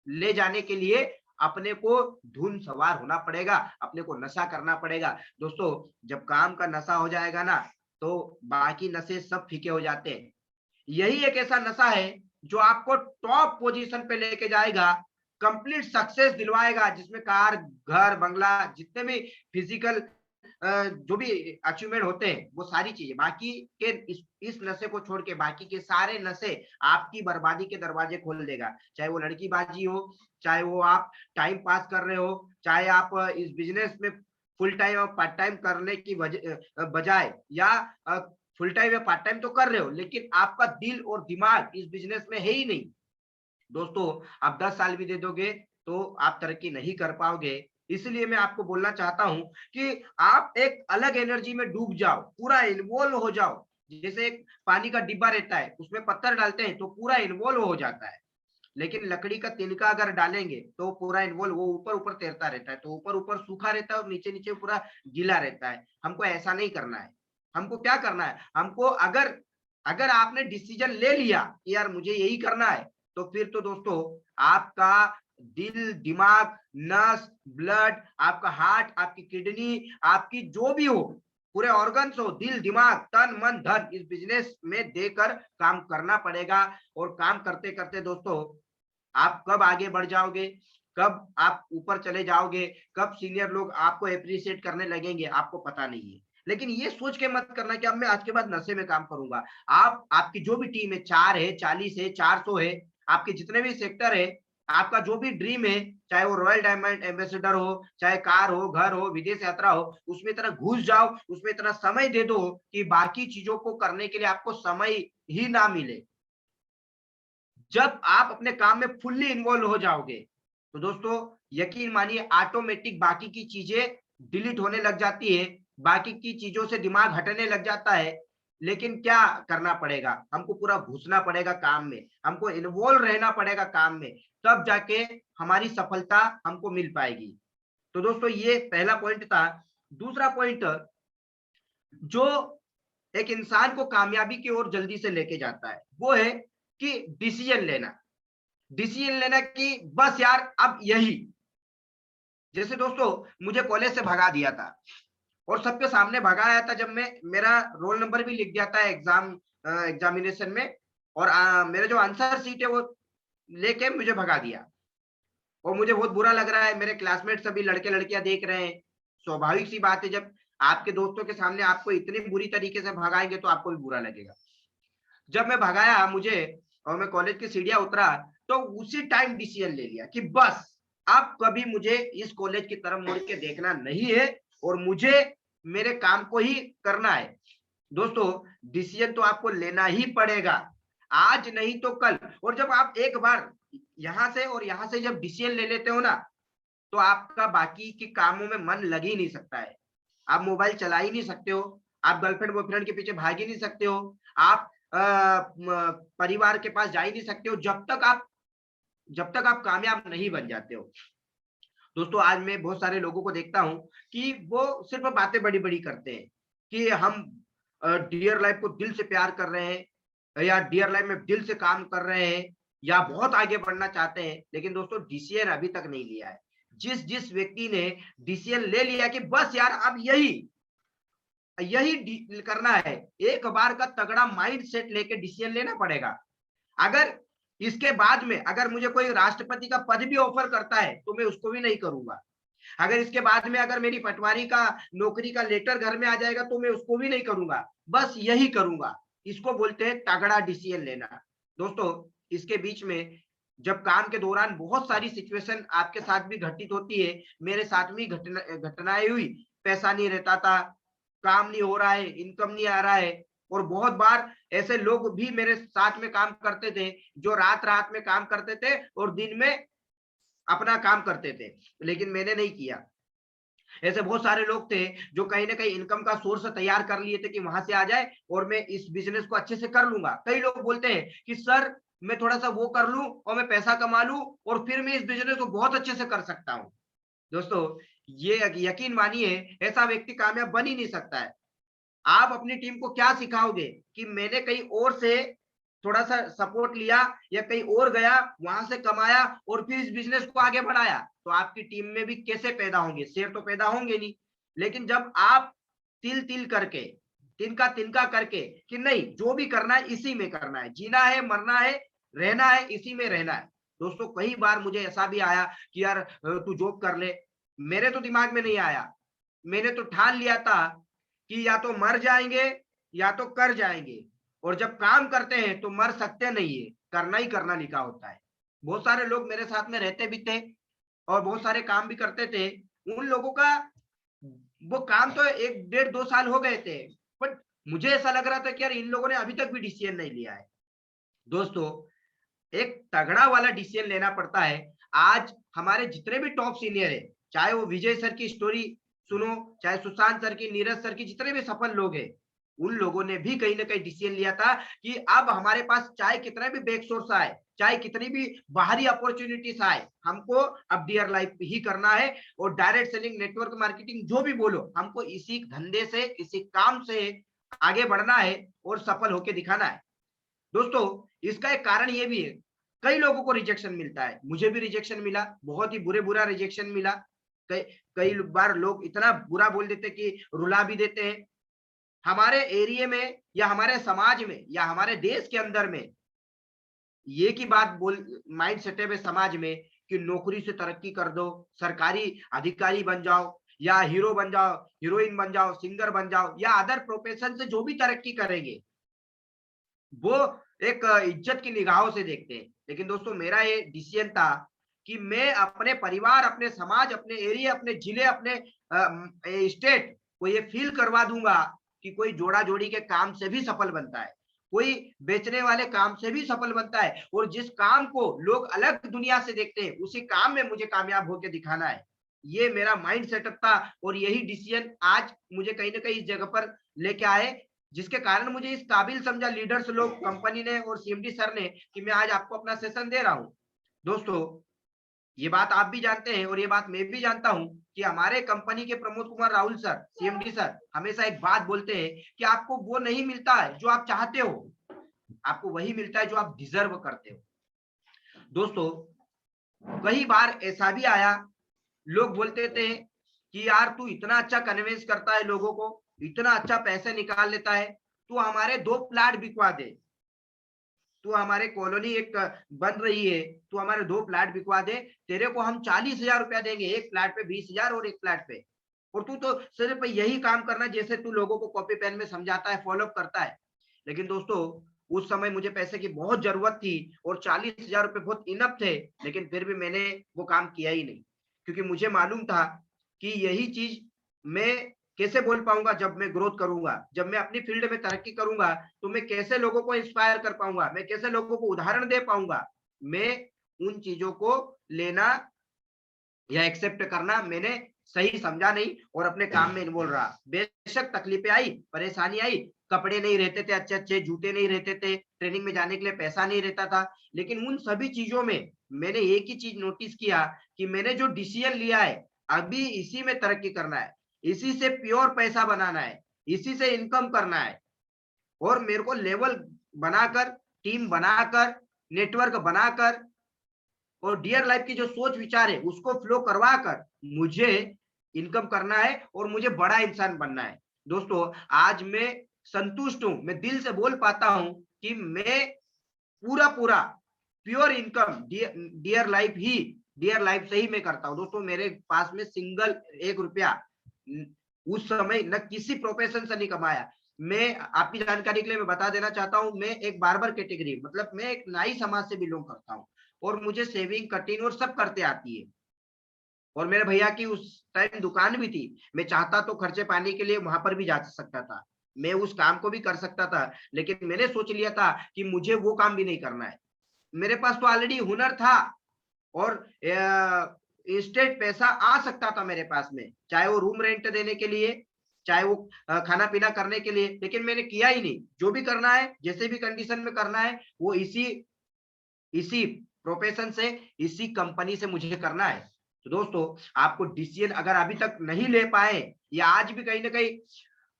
ले जाने के लिए अपने को धुन सवार होना पड़ेगा, अपने को नशा करना पड़ेगा। दोस्तों, जब काम का नशा हो जाएगा ना, तो बाकी नशे सब फीके हो जाते हैं। यही एक ऐसा नशा है जो आपको टॉप पोजीशन पे लेके जाएगा, कंप्लीट सक्सेस दिलवाएगा, जिसमें कार, घर, बंगला, जितने भी फिजिकल जो भी अचीवमेंट होते हैं, वो सारी चीजें, बाकी के इस नशे को छोड़ के बाकी के सारे नशे आपकी बर्बादी के दरवाजे खोल देगा। चाहे वो लड़की बाजी हो, चाहे वो आप टाइम पास कर रहे हो, चाहे आप इस बिजनेस में फुल टाइम और पार्ट टाइम करने की बजाय, या फुल टाइम या पार्ट टाइम तो कर रहे हो, लेकिन आपका दिल और दिमाग इस बिजनेस में है ही नहीं। दोस्तों, आप 10 साल भी दे दोगे तो आप तरक्की नहीं कर पाओगे। इसलिए मैं आपको बोलना चाहता हूं कि आप एक अलग एनर्जी में डूब जाओ, पूरा इन्वॉल्व हो जाओ। जैसे एक पानी का डिब्बा रहता है, उसमें पत्थर डालते हैं तो पूरा इन्वॉल्व हो जाता है, लेकिन लकड़ी का तिनका अगर डालेंगे तो पूरा इन्वॉल्व, वो ऊपर ऊपर तैरता रहता है, तो ऊपर ऊपर सूखा रहता है और नीचे नीचे पूरा गीला रहता है। हमको ऐसा नहीं करना है। हमको क्या करना है? हमको अगर अगर आपने डिसीजन ले लिया कि यार मुझे यही करना है, तो फिर तो दोस्तों आपका दिल, दिमाग, नस, ब्लड, आपका हार्ट, आपकी किडनी, आपकी जो भी हो, पूरे ऑर्गन्स हो, दिल, दिमाग, तन, मन, धन, इस बिजनेस में देकर काम करना पड़ेगा। और काम करते करते दोस्तों, आप कब आगे बढ़ जाओगे, कब आप ऊपर चले जाओगे, कब सीनियर लोग आपको अप्रिशिएट करने लगेंगे, आपको पता नहीं है। लेकिन ये सोच के मत करना कि अब मैं आज के बाद नशे में काम करूंगा। आप, आपकी जो भी टीम है, 4 है, 40 है, 400 है, आपके जितने भी सेक्टर है, आपका जो भी ड्रीम है, चाहे वो रॉयल डायमंड एम्बेसडर हो, चाहे कार हो, घर हो, विदेश यात्रा हो, उसमें इतना घुस जाओ, उसमें इतना समय दे दो कि बाकी चीजों को करने के लिए आपको समय ही ना मिले। जब आप अपने काम में फुल्ली इन्वॉल्व हो जाओगे, तो दोस्तों यकीन मानिए ऑटोमेटिक बाकी की चीजें डिलीट होने लग जाती है, बाकी की चीजों से दिमाग हटने लग जाता है। लेकिन क्या करना पड़ेगा? हमको पूरा घुसना पड़ेगा काम में, हमको इन्वॉल्व रहना पड़ेगा काम में, तब जाके हमारी सफलता हमको मिल पाएगी। तो दोस्तों, ये पहला पॉइंट था। दूसरा पॉइंट जो एक इंसान को कामयाबी की ओर जल्दी से लेके जाता है, वो है कि डिसीजन लेना। डिसीजन लेना कि बस यार अब यही। जैसे दोस्तों, मुझे कॉलेज से भगा दिया था और सबके सामने भगाया था, जब मैं, मेरा रोल नंबर भी लिख दिया था एग्जामिनेशन में, और मेरा जो आंसर सीट है वो लेके मुझे भगा दिया, और मुझे बहुत बुरा लग रहा है। मेरे क्लासमेट सभी लड़के लड़कियां देख रहे हैं। स्वाभाविक सी बात है, जब आपके दोस्तों के सामने आपको इतनी बुरी तरीके से भगाएंगे तो आपको भी बुरा लगेगा। जब मैं भगाया मुझे और मैं कॉलेज की सीढ़ियां उतरा, तो उसी टाइम डिसीजन ले लिया कि बस अब कभी मुझे इस कॉलेज की तरफ मुड़ के देखना नहीं है और मुझे मेरे काम को ही करना है। दोस्तों, डिसीजन तो आपको लेना ही पड़ेगा। आज नहीं तो कल। और जब आप एक बार यहाँ से और यहाँ से जब डिसीजन ले लेते हो ना, तो आपका बाकी के कामों में मन लग ही नहीं सकता है। आप मोबाइल चला ही नहीं सकते हो, आप गर्लफ्रेंड बॉयफ्रेंड के पीछे भाग ही नहीं सकते हो, आप परिवार के पास जा ही नहीं सकते हो, जब तक आप कामयाब नहीं बन जाते हो। दोस्तों, आज मैं बहुत सारे लोगों को देखता हूँ कि वो सिर्फ बातें बड़ी-बड़ी करते हैं कि हम डियर लाइफ को दिल से प्यार कर रहे हैं या डियर लाइफ में दिल से काम कर रहे हैं या बहुत आगे बढ़ना चाहते हैं, लेकिन दोस्तों डिसीजन अभी तक नहीं लिया है। जिस व्यक्ति ने डिसीजन ले लिया कि बस यार अब यही करना है, एक बार का तगड़ा माइंड सेट लेके डिसीजन लेना पड़ेगा। अगर इसके बाद में अगर मुझे कोई राष्ट्रपति का पद भी ऑफर करता है तो मैं उसको भी नहीं करूंगा। अगर इसके बाद में अगर मेरी पटवारी का नौकरी का लेटर घर में आ जाएगा तो मैं उसको भी नहीं करूंगा, बस यही करूंगा। इसको बोलते हैं तगड़ा डिसीजन लेना। दोस्तों, इसके बीच में जब काम के दौरान बहुत सारी सिचुएशन आपके साथ भी घटित होती है, मेरे साथ भी घटनाएं हुई, पैसा नहीं रहता था, काम नहीं हो रहा है, इनकम नहीं आ रहा है, और बहुत बार ऐसे लोग भी मेरे साथ में काम करते थे जो रात रात में काम करते थे और दिन में अपना काम करते थे, लेकिन मैंने नहीं किया। ऐसे बहुत सारे लोग थे जो कहीं ना कहीं इनकम का सोर्स तैयार कर लिए थे कि वहां से आ जाए और मैं इस बिजनेस को अच्छे से कर लूंगा। कई लोग बोलते हैं कि सर मैं थोड़ा सा वो कर लूं और मैं पैसा कमा लूं और फिर मैं इस बिजनेस को बहुत अच्छे से कर सकता हूं। दोस्तों, ये यकीन मानिए, ऐसा व्यक्ति कामयाब बन ही नहीं सकता है। आप अपनी टीम को क्या सिखाओगे कि मैंने कहीं और से थोड़ा सा सपोर्ट लिया या कहीं और गया, वहां से कमाया और फिर इस बिजनेस को आगे बढ़ाया, तो आपकी टीम में भी कैसे पैदा होंगे? शेर तो पैदा होंगे नहीं। लेकिन जब आप तिल तिल करके, तिनका तिनका करके कि नहीं, जो भी करना है इसी में करना है, जीना है, मरना है, रहना है, इसी में रहना है। दोस्तों, कई बार मुझे ऐसा भी आया कि यार तू जॉब कर ले। मेरे तो दिमाग में नहीं आया। मैंने तो ठान लिया था कि या तो मर जाएंगे या तो कर जाएंगे, और जब काम करते हैं तो मर सकते नहीं है, करना ही करना लिखा होता है। बहुत सारे लोग मेरे साथ में रहते भी थे और बहुत सारे काम भी करते थे। उन लोगों का वो काम तो 1 डेढ़ 2 साल हो गए थे, बट मुझे ऐसा लग रहा था कि यार इन लोगों ने अभी तक भी डिसीजन नहीं लिया है। दोस्तों, एक तगड़ा वाला डिसीजन लेना पड़ता है। आज हमारे जितने भी टॉप सीनियर है, चाहे वो विजय सर की स्टोरी सुनो, चाहे सुशांत सर की, नीरज सर की, जितने भी सफल लोग हैं, उन लोगों ने भी कहीं ना कहीं डिसीजन लिया था कि अब हमारे पास चाहे कितना भी बैक सोर्स आए, चाहे कितनी भी बाहरी अपॉर्चुनिटीज आए, हमको अब डियर लाइफ ही करना है। और डायरेक्ट सेलिंग, नेटवर्क मार्केटिंग, जो भी बोलो, हमको इसी धंधे से, इसी काम से आगे बढ़ना है और सफल होकर दिखाना है। दोस्तों, इसका एक कारण ये भी है, कई लोगों को रिजेक्शन मिलता है, मुझे भी रिजेक्शन मिला, बहुत ही बुरा रिजेक्शन मिला। कई कई बार लोग इतना बुरा बोल देते कि रुला भी देते हैं। हमारे एरिया में या हमारे समाज में या हमारे देश के अंदर में ये की बात बोल माइंड सेटअप है समाज में कि नौकरी से तरक्की कर दो, सरकारी अधिकारी बन जाओ या हीरो बन जाओ, हीरोइन बन जाओ, सिंगर बन जाओ या अदर प्रोफेशन से जो भी तरक्की करेंगे वो एक इज्जत की निगाहों से देखते हैं। लेकिन दोस्तों, मेरा ये डिसीजन था कि मैं अपने परिवार, अपने समाज, अपने एरिया, अपने जिले, अपने स्टेट को ये फील करवा दूंगा कि कोई जोड़ा जोड़ी के काम से भी सफल बनता है, कोई बेचने वाले काम से भी सफल बनता है, और जिस काम को लोग अलग दुनिया से देखते हैं उसी काम में मुझे कामयाब होकर दिखाना है। ये मेरा माइंड सेटअप था और यही डिसीजन आज मुझे कहीं ना कहीं इस जगह पर लेके आए, जिसके कारण मुझे इस काबिल समझा लीडर्स लोग, कंपनी ने और सीएमडी सर ने कि मैं आज आपको अपना सेशन दे रहा हूं। दोस्तों, ये बात आप भी जानते हैं और ये बात मैं भी जानता हूं कि हमारे कंपनी के Pramod Kumar Rahul sir, CMD sir, हमेशा एक बात बोलते हैं कि आपको वो नहीं मिलता है जो आप चाहते हो, आपको वही मिलता है जो आप डिजर्व करते हो। दोस्तों, कई बार ऐसा भी आया, लोग बोलते थे कि यार तू इतना अच्छा कन्विंस करता है लोगों को, इतना अच्छा पैसे निकाल लेता है, तू हमारे 2 प्लाट बिकवा दे, तू हमारे कॉलोनी एक बन रही है, तू हमारे 2 प्लाट बिकवा दे, तेरे को हम 40,000 रुपया देंगे, एक प्लाट पे 20,000 और एक प्लाट पे, और तू तो सिर्फ यही काम करना जैसे तू लोगों को कॉपी पेन में समझाता है, फॉलो करता है। लेकिन दोस्तों, उस समय मुझे पैसे की बहुत जरूरत थी और 40,000 रुपए बहुत इनफ थे, लेकिन फिर भी मैंने वो काम किया ही नहीं, क्योंकि मुझे मालूम था कि यही चीज मैं कैसे बोल पाऊंगा जब मैं ग्रोथ करूंगा, जब मैं अपनी फील्ड में तरक्की करूंगा तो मैं कैसे लोगों को इंस्पायर कर पाऊंगा, मैं कैसे लोगों को उदाहरण दे पाऊंगा। मैं उन चीजों को लेना या एक्सेप्ट करना मैंने सही समझा नहीं और अपने काम में इन्वॉल्व रहा। बेशक तकलीफें आई, परेशानी आई, कपड़े नहीं रहते थे अच्छे अच्छे, जूते नहीं रहते थे, ट्रेनिंग में जाने के लिए पैसा नहीं रहता था, लेकिन उन सभी चीजों में मैंने एक ही चीज नोटिस किया कि मैंने जो डिसीजन लिया है अभी इसी में तरक्की करना है, इसी से प्योर पैसा बनाना है, इसी से इनकम करना है। और मेरे को लेवल बनाकर, टीम बनाकर, नेटवर्क बनाकर और डियर लाइफ की जो सोच विचार है उसको फ्लो करवा कर मुझे इनकम करना है और मुझे बड़ा इंसान बनना है। दोस्तों आज मैं संतुष्ट हूं, मैं दिल से बोल पाता हूं कि मैं पूरा पूरा प्योर इनकम डियर लाइफ से ही मैं करता हूं। दोस्तों मेरे पास में सिंगल 1 रुपया उस समय न किसी प्रोफेशन से नहीं कमाया। मैं आपकी जानकारी के लिए मैं बता देना चाहता हूं, मैं एक बार्बर कैटेगरी मतलब मैं एक नाई समाज से बिलोंग करता हूं और मुझे सेविंग कटिंग और सब करते आती है। और मेरे भैया की उस टाइम दुकान भी थी, मैं चाहता तो खर्चे पानी के लिए वहां पर भी जा सकता था, मैं उस काम को भी कर सकता था, लेकिन मैंने सोच लिया था कि मुझे वो काम भी नहीं करना है। मेरे पास तो ऑलरेडी हुनर था और इंस्टेंट पैसा आ सकता था मेरे पास में, चाहे वो रूम रेंट देने के लिए, चाहे वो खाना पीना करने के लिए, लेकिन मैंने किया ही नहीं। जो भी करना है, जैसे भी कंडीशन में करना है, वो इसी इसी प्रोफेशन से, इसी कंपनी से मुझे करना है। तो दोस्तों आपको डिसीजन अगर अभी तक नहीं ले पाए या आज भी कहीं ना कहीं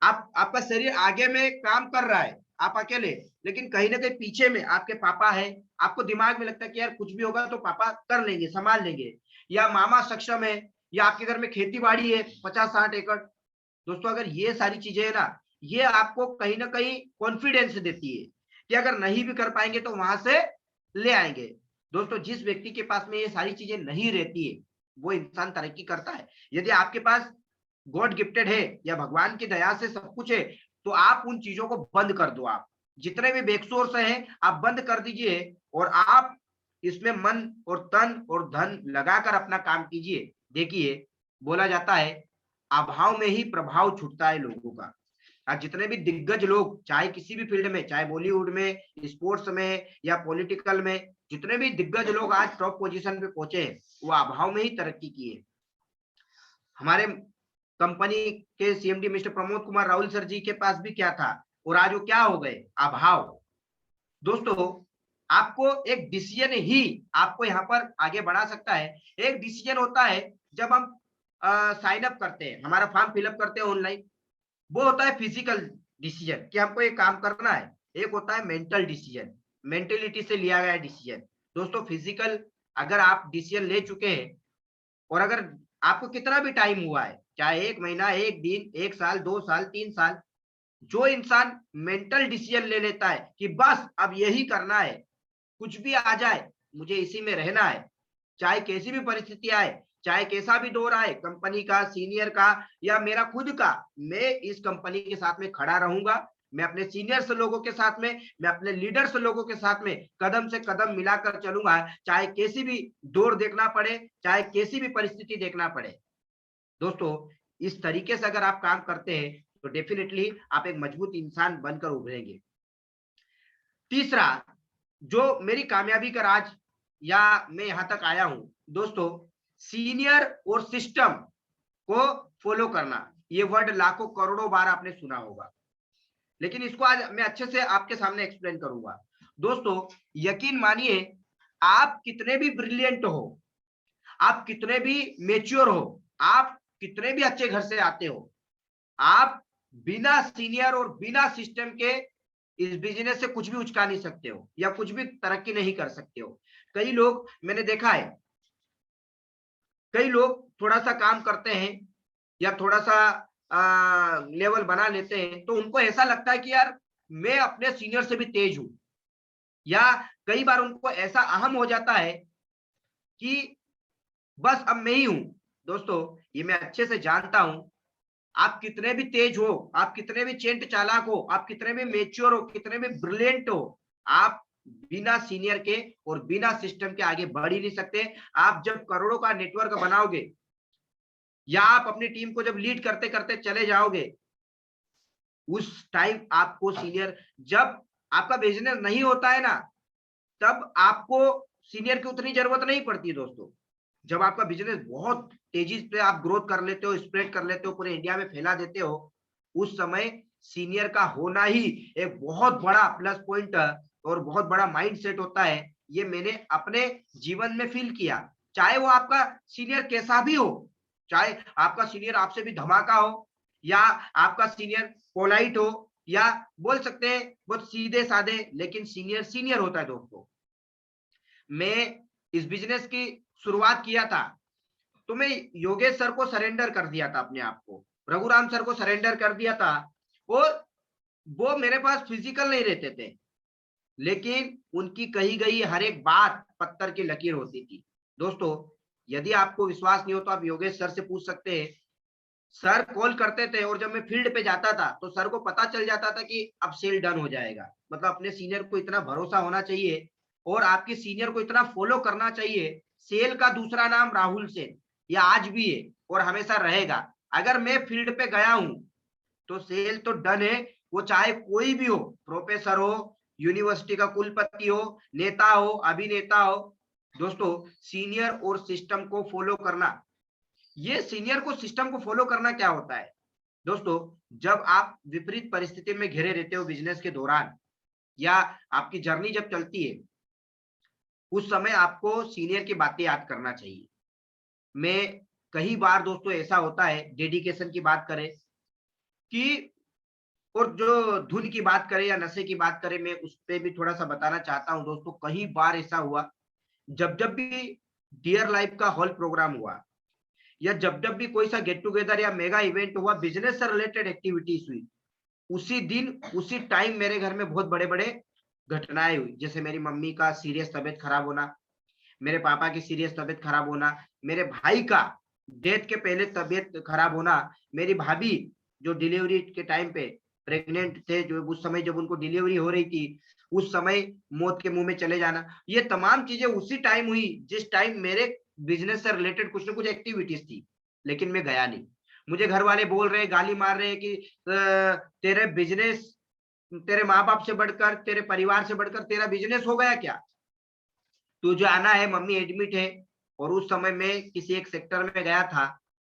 आपका शरीर आगे में काम कर रहा है, आप अकेले, लेकिन कहीं ना कहीं पीछे में आपके पापा है, आपको दिमाग में लगता है कि यार कुछ भी होगा तो पापा कर लेंगे, संभाल लेंगे, या मामा सक्षम है, या आपके घर में खेती बाड़ी है 50-60 एकड़। दोस्तों अगर ये सारी चीजें है ना, ये आपको कहीं ना कहीं कॉन्फिडेंस देती है कि अगर नहीं भी कर पाएंगे तो वहां से ले आएंगे। दोस्तों जिस व्यक्ति के पास में ये सारी चीजें नहीं रहती है वो इंसान तरक्की करता है। यदि आपके पास गॉड गिफ्टेड है या भगवान की दया से सब कुछ है तो आप उन चीजों को बंद कर दो। आप जितने भी बैक सोर्स हैं आप बंद कर दीजिए और आप इसमें मन और तन और धन लगाकर अपना काम कीजिए। देखिए बोला जाता है अभाव में ही प्रभाव छूटता है लोगों का। आज जितने भी दिग्गज लोग चाहे किसी भी फील्ड में, चाहे बॉलीवुड में, स्पोर्ट्स में या पॉलिटिकल में, जितने भी दिग्गज लोग आज टॉप पोजीशन पे पहुंचे हैं वो अभाव में ही तरक्की किए। हमारे कंपनी के CMD mister Pramod Kumar Rahul sir ji के पास भी क्या था और आज वो क्या हो गए, अभाव। दोस्तों आपको एक डिसीजन ही आपको यहाँ पर आगे बढ़ा सकता है। एक डिसीजन होता है जब हम साइन अप करते हैं, हमारा फॉर्म फिलअप करते हैं ऑनलाइन, वो होता है फिजिकल डिसीजन कि हमको ये काम करना है। एक होता है मेंटल डिसीजन, मेंटेलिटी से लिया गया डिसीजन। दोस्तों फिजिकल अगर आप डिसीजन ले चुके हैं और अगर आपको कितना भी टाइम हुआ है, चाहे 1 महीना, 1 दिन, 1 साल, 2 साल, 3 साल, जो इंसान मेंटल डिसीजन ले लेता है कि बस अब यही करना है, कुछ भी आ जाए मुझे इसी में रहना है, चाहे कैसी भी परिस्थिति आए, चाहे कैसा भी दौर आए, कंपनी का, सीनियर का या मेरा खुद का, मैं इस कंपनी के साथ में खड़ा रहूंगा। मैं अपने सीनियर्स लोगों के साथ में, मैं अपने लीडर्स लोगों के साथ में कदम से कदम मिलाकर चलूंगा, चाहे कैसी भी दौर देखना पड़े, चाहे कैसी भी परिस्थिति देखना पड़े। दोस्तों इस तरीके से अगर आप काम करते हैं तो डेफिनेटली आप एक मजबूत इंसान बनकर उभरेंगे। तीसरा जो मेरी कामयाबी का राज या मैं यहां तक आया हूं, दोस्तों सीनियर और सिस्टम को फॉलो करना। ये वर्ड लाखों करोड़ों बार आपने सुना होगा, लेकिन इसको आज मैं अच्छे से आपके सामने एक्सप्लेन करूंगा। दोस्तों यकीन मानिए आप कितने भी ब्रिलियंट हो, आप कितने भी मेच्योर हो, आप कितने भी अच्छे घर से आते हो, आप बिना सीनियर और बिना सिस्टम के इस बिजनेस से कुछ भी उचका नहीं सकते हो या कुछ भी तरक्की नहीं कर सकते हो। कई लोग मैंने देखा है, कई लोग थोड़ा सा काम करते हैं या थोड़ा सा लेवल बना लेते हैं तो उनको ऐसा लगता है कि यार मैं अपने सीनियर से भी तेज हूं, या कई बार उनको ऐसा अहम हो जाता है कि बस अब मैं ही हूं। दोस्तों ये मैं अच्छे से जानता हूं, आप कितने भी तेज हो, आप कितने भी चेंट चालाक हो, आप कितने भी मेच्योर हो, कितने भी ब्रिलियंट हो, आप बिना सीनियर के और बिना सिस्टम के आगे बढ़ ही नहीं सकते। आप जब करोड़ों का नेटवर्क बनाओगे, या आप अपनी टीम को जब लीड करते करते चले जाओगे, उस टाइम आपको सीनियर, जब आपका बिजनेस नहीं होता है ना, तब आपको सीनियर की उतनी जरूरत नहीं पड़ती है दोस्तों। जब आपका बिजनेस बहुत तेजी से आप ग्रोथ कर लेते हो, स्प्रेड कर लेते हो, पूरे इंडिया में फैला देते हो, उस समय सीनियर का होना ही एक बहुत बड़ा प्लस पॉइंट और बहुत बड़ा माइंड सेट होता है। ये मैंने अपने जीवन में फील किया। चाहे वो आपका सीनियर कैसा भी हो, चाहे आपका सीनियर आपसे भी धमाका हो, या आपका सीनियर पोलाइट हो, या बोल सकते हैं बहुत सीधे साधे, लेकिन सीनियर सीनियर होता है दोस्तों। मैं इस बिजनेस की शुरुआत किया था तो मैं योगेश सर को सरेंडर कर दिया था, अपने आप को रघुराम सर को सरेंडर कर दिया था, और वो मेरे पास फिजिकल नहीं रहते थे, लेकिन उनकी कही गई हर एक बात पत्थर की लकीर होती थी। दोस्तों, यदि आपको विश्वास नहीं हो तो आप योगेश सर से पूछ सकते हैं। सर कॉल करते थे और जब मैं फील्ड पे जाता था तो सर को पता चल जाता था कि अब सेल डन हो जाएगा। मतलब अपने सीनियर को इतना भरोसा होना चाहिए और आपके सीनियर को इतना फॉलो करना चाहिए। सेल का दूसरा नाम राहुल सेन, ये आज भी है और हमेशा रहेगा। अगर मैं फील्ड पे गया हूं तो सेल तो डन है, वो चाहे कोई भी हो, प्रोफेसर हो, यूनिवर्सिटी का कुलपति हो, नेता हो, अभिनेता हो। दोस्तों, सीनियर और सिस्टम को फॉलो करना, ये सीनियर को सिस्टम को फॉलो करना क्या होता है दोस्तों? जब आप विपरीत परिस्थिति में घिरे रहते हो बिजनेस के दौरान, या आपकी जर्नी जब चलती है, उस समय आपको सीनियर की बातें याद करना चाहिए। मैं कई बार दोस्तों ऐसा होता है, डेडिकेशन की बात करें कि, और जो धुन की बात करें या नशे की बात करें, मैं उस पे भी थोड़ा सा बताना चाहता हूं दोस्तों। कई बार ऐसा हुआ, जब जब भी डियर लाइफ का हॉल प्रोग्राम हुआ, या जब जब भी कोई सा गेट टुगेदर या मेगा इवेंट हुआ, बिजनेस से रिलेटेड एक्टिविटीज हुई, उसी दिन उसी टाइम मेरे घर में बहुत बड़े बड़े घटनाएं हुई। जैसे मेरी मम्मी का सीरियस तबीयत खराब होना, मेरे पापा की सीरियस तबीयत खराब होना, मेरे भाई का डेथ के पहले तबीयत खराब होना, मेरी भाभी जो डिलीवरी के टाइम पे प्रेग्नेंट थे, जो उस समय जब उनको डिलीवरी हो रही थी, उस समय मौत के मुंह में चले जाना। ये तमाम चीजें उसी टाइम हुई जिस टाइम मेरे बिजनेस से रिलेटेड कुछ ना कुछ एक्टिविटीज थी, लेकिन मैं गया नहीं। मुझे घर वाले बोल रहे, गाली मार रहे कि तेरे बिजनेस, तेरे माँ बाप से बढ़कर, तेरे परिवार से बढ़कर तेरा बिजनेस हो गया क्या? तू जो आना है, मम्मी एडमिट है। और उस समय मैं किसी एक सेक्टर में गया था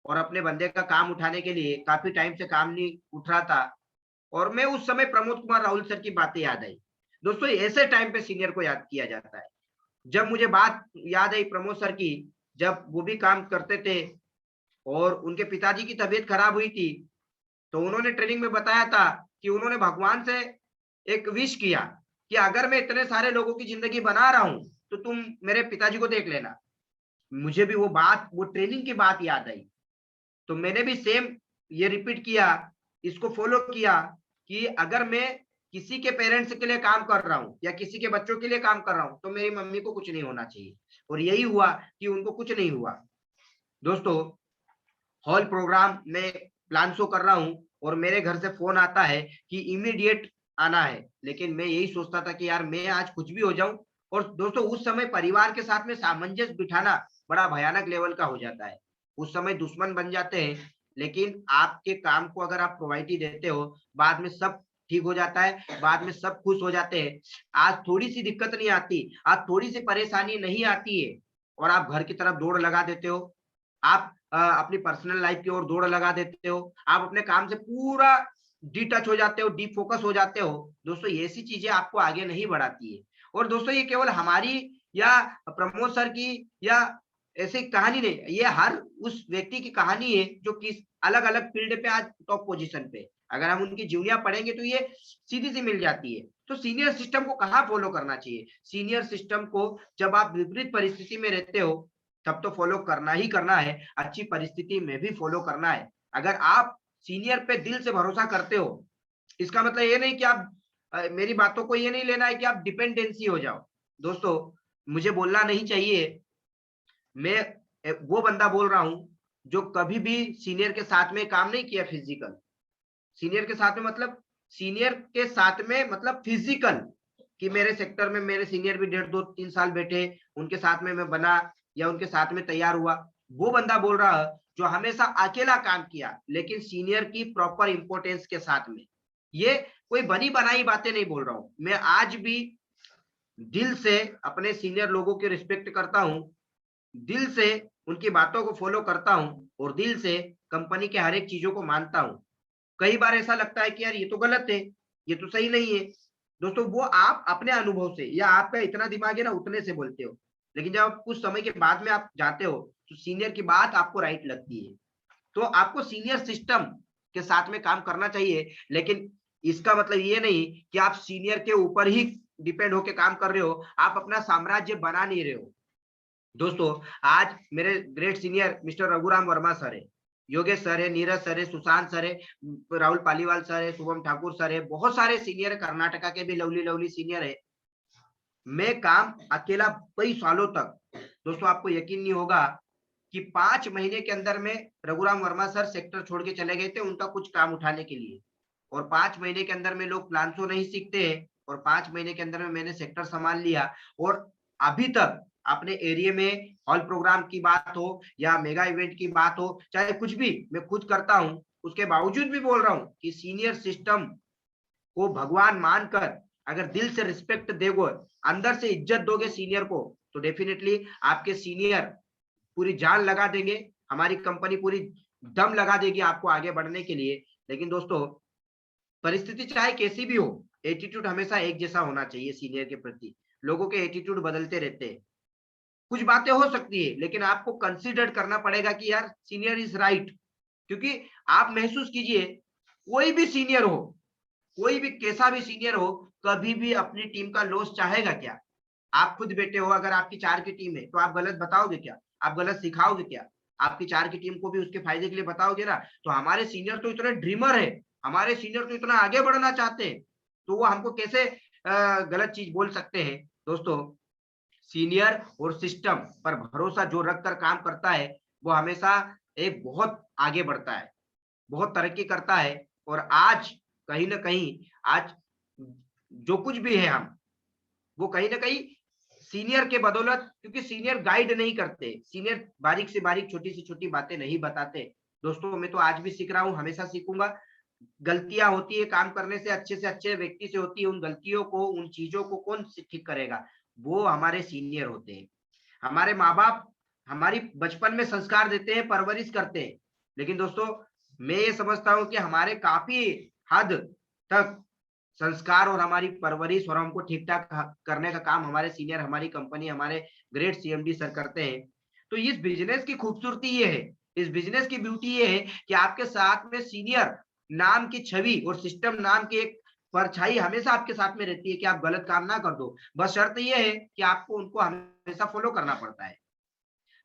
और अपने बंदे का काम उठाने के लिए काफी टाइम से काम नहीं उठ रहा था, और मैं उस समय प्रमोद कुमार राहुल सर की बातें याद आई। दोस्तों, ऐसे टाइम पे सीनियर को याद किया जाता है। जब मुझे बात याद आई प्रमोद सर की, जब वो भी काम करते थे और उनके पिताजी की तबीयत खराब हुई थी, तो उन्होंने ट्रेनिंग में बताया था कि उन्होंने भगवान से एक विश किया कि अगर मैं इतने सारे लोगों की जिंदगी बना रहा हूं तो तुम मेरे पिताजी को देख लेना। मुझे भी वो बात, वो ट्रेनिंग की बात याद आई, तो मैंने भी सेम ये रिपीट किया, इसको फॉलो किया कि अगर मैं किसी के पेरेंट्स के लिए काम कर रहा हूँ या किसी के बच्चों के लिए काम कर रहा हूँ तो मेरी मम्मी को कुछ नहीं होना चाहिए। और यही हुआ कि उनको कुछ नहीं हुआ। दोस्तों, हॉल प्रोग्राम में प्लान शो कर रहा हूँ और मेरे घर से फोन आता है कि इमीडिएट आना है, लेकिन मैं यही सोचता था कि यार मैं आज कुछ भी हो जाऊं। और दोस्तों, उस समय परिवार के साथ में सामंजस्य बिठाना बड़ा भयानक लेवल का हो जाता है। उस समय दुश्मन बन जाते हैं, लेकिन आपके काम को अगर आप प्रोवाइटी देते हो, बाद में सब ठीक हो जाता है, बाद में सब खुश हो जाते हैं। आज थोड़ी सी दिक्कत नहीं आती, आज थोड़ी सी परेशानी नहीं आती है और आप घर की तरफ दौड़ लगा देते हो, आप अपनी पर्सनल लाइफ की ओर दौड़ लगा देते हो, आप अपने काम से पूरा डिटच हो जाते हो, डिफोकस हो जाते हो। दोस्तों, ये ऐसी चीजें आपको आगे नहीं बढ़ाती है। और दोस्तों, ये केवल हमारी या प्रमोद सर की या ऐसी कहानी नहीं, ये हर उस व्यक्ति की कहानी है जो किस अलग अलग फील्ड पे आज टॉप पोजीशन पे। अगर हम उनकी जीवनियां पढ़ेंगे तो ये सीधी सी मिल जाती है। तो सीनियर सिस्टम को कहाँ फॉलो करना चाहिए? सीनियर सिस्टम को जब आप विपरीत परिस्थिति में रहते हो तब तो फॉलो करना ही करना है, अच्छी परिस्थिति में भी फॉलो करना है। अगर आप सीनियर पे दिल से भरोसा करते हो, इसका मतलब ये नहीं कि आप मेरी बातों को ये नहीं लेना है कि आप डिपेंडेंसी हो जाओ। दोस्तों, मुझे बोलना नहीं चाहिए, मैं वो बंदा बोल रहा हूं जो कभी भी सीनियर के साथ में काम नहीं किया फिजिकल। सीनियर के साथ में मतलब, सीनियर के साथ में मतलब फिजिकल, कि मेरे सेक्टर में मेरे सीनियर भी 1.5-2-3 साल बैठे, उनके साथ में मैं बना या उनके साथ में तैयार हुआ। वो बंदा बोल रहा है जो हमेशा अकेला काम किया लेकिन सीनियर की प्रॉपर इंपॉर्टेंस के साथ में। ये कोई बनी बनाई बातें नहीं बोल रहा हूं, मैं आज भी दिल से अपने सीनियर लोगों की रिस्पेक्ट करता हूं, दिल से उनकी बातों को फॉलो करता हूं और दिल से कंपनी के हर एक चीजों को मानता हूं। कई बार ऐसा लगता है कि यार ये तो गलत है, ये तो सही नहीं है। दोस्तों वो आप अपने अनुभव से या आपका इतना दिमाग है ना उतने से बोलते हो, लेकिन जब आप कुछ समय के बाद में आप जाते हो तो सीनियर की बात आपको राइट लगती है। तो आपको सीनियर सिस्टम के साथ में काम करना चाहिए, लेकिन इसका मतलब ये नहीं कि आप सीनियर के ऊपर ही डिपेंड होकर काम कर रहे हो, आप अपना साम्राज्य बना नहीं रहे हो। दोस्तों आज मेरे great senior mister Raghuram Verma sir है, योगेश सर है, नीरज सर है, सुशांत सर है, राहुल पालीवाल सर है, शुभम ठाकुर सर है, बहुत सारे सीनियर है, कर्नाटका के भी लवली लवली सीनियर है। मैं काम अकेला कई सालों तक, दोस्तों आपको यकीन नहीं होगा कि 5 महीने के अंदर में रघुराम वर्मा सर सेक्टर छोड़ के चले गए थे उनका कुछ काम उठाने के लिए, और 5 महीने के अंदर में लोग प्लान्सो नहीं सीखते हैं, और 5 महीने के अंदर में मैंने सेक्टर संभाल लिया। और अभी तक अपने एरिया में हॉल प्रोग्राम की बात हो या मेगा इवेंट की बात हो, चाहे कुछ भी मैं खुद करता हूं, उसके बावजूद भी बोल रहा हूं कि सीनियर सिस्टम को भगवान मानकर अगर दिल से रिस्पेक्ट दोगे, अंदर से इज्जत दोगे सीनियर को, तो डेफिनेटली आपके सीनियर पूरी जान लगा देंगे, हमारी कंपनी पूरी दम लगा देगी आपको आगे बढ़ने के लिए। लेकिन दोस्तों परिस्थिति चाहे कैसी भी हो, एटीट्यूड हमेशा एक जैसा होना चाहिए सीनियर के प्रति। लोगों के एटीट्यूड बदलते रहते हैं, कुछ बातें हो सकती है, लेकिन आपको कंसीडर करना पड़ेगा कि यार सीनियर इज राइट। क्योंकि आप महसूस कीजिए, कोई भी सीनियर हो, कोई भी कैसा भी सीनियर हो, कभी भी अपनी टीम का लॉस चाहेगा क्या? आप खुद बैठे हो, अगर आपकी 4 की टीम है तो आप गलत बताओगे क्या? आप गलत सिखाओगे क्या? आपकी 4 की टीम को भी उसके फायदे के लिए बताओगे ना। तो हमारे सीनियर तो इतने ड्रीमर है, हमारे सीनियर तो इतना आगे बढ़ना चाहते हैं, तो वो हमको कैसे गलत चीज बोल सकते हैं? दोस्तों सीनियर और सिस्टम पर भरोसा जो रखकर काम करता है, वो हमेशा एक बहुत आगे बढ़ता है, बहुत तरक्की करता है। और आज कहीं न कहीं आज जो कुछ भी है हम, वो कहीं न कहीं सीनियर के बदौलत, क्योंकि सीनियर गाइड नहीं करते, सीनियर बारीक से बारीक, छोटी से छोटी बातें नहीं बताते। दोस्तों मैं तो आज भी सीख रहा हूँ, हमेशा सीखूंगा। गलतियां होती है, काम करने से अच्छे व्यक्ति से होती है, उन गलतियों को, उन चीजों को कौन ठीक करेगा? वो हमारे सीनियर होते हैं। हमारे माँ बाप हमारी बचपन में संस्कार देते हैं, परवरिश करते हैं, लेकिन दोस्तों मैं ये समझता हूँ कि हमारे काफी हद तक संस्कार और हमारी परवरिश और हमको ठीक ठाक करने का काम हमारे सीनियर, हमारी कंपनी, हमारे ग्रेट सीएमडी सर करते हैं। तो इस बिजनेस की खूबसूरती ये है, इस बिजनेस की ब्यूटी ये है कि आपके साथ में सीनियर नाम की छवि और सिस्टम नाम की एक परछाई हमेशा आपके साथ में रहती है कि आप गलत काम ना कर दो। बस शर्त ये है कि आपको उनको हमेशा फॉलो करना पड़ता है।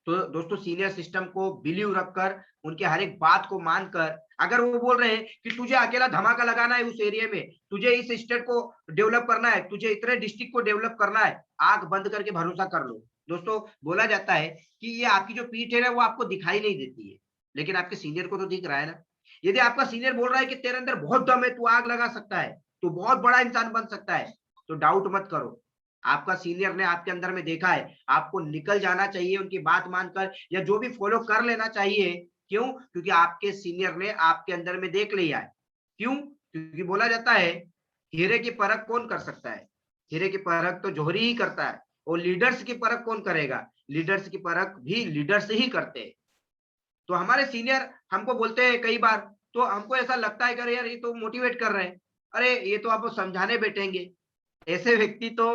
तो दोस्तों सीनियर सिस्टम को बिलीव रखकर, उनके हर एक बात को मानकर, अगर वो बोल रहे हैं कि तुझे अकेला धमाका लगाना है उस एरिया में, तुझे इस स्टेट को डेवलप करना है, तुझे इतने डिस्ट्रिक्ट को डेवलप करना है, आंख बंद करके भरोसा कर लो। दोस्तों बोला जाता है कि ये आपकी जो पीठ है ना वो आपको दिखाई नहीं देती है, लेकिन आपके सीनियर को तो दिख रहा है ना। यदि आपका सीनियर बोल रहा है कि तेरे अंदर बहुत दम है, तू आग लगा सकता है, तू बहुत बड़ा इंसान बन सकता है, तो डाउट मत करो। आपका सीनियर ने आपके अंदर में देखा है, आपको निकल जाना चाहिए उनकी बात मानकर, या जो भी फॉलो कर लेना चाहिए। क्यों? क्योंकि आपके सीनियर ने आपके अंदर में देख लिया है। क्यों? क्योंकि बोला जाता है हीरे की परख कौन कर सकता है? हीरे की परख तो जौहरी ही करता है। और लीडर्स की परख कौन करेगा? लीडर्स की परख भी लीडर्स ही करते हैं। तो हमारे सीनियर हमको बोलते हैं कई बार, तो हमको ऐसा लगता है कि अरे यार ये तो मोटिवेट कर रहे हैं, अरे ये तो आपको समझाने बैठेंगे। ऐसे व्यक्ति तो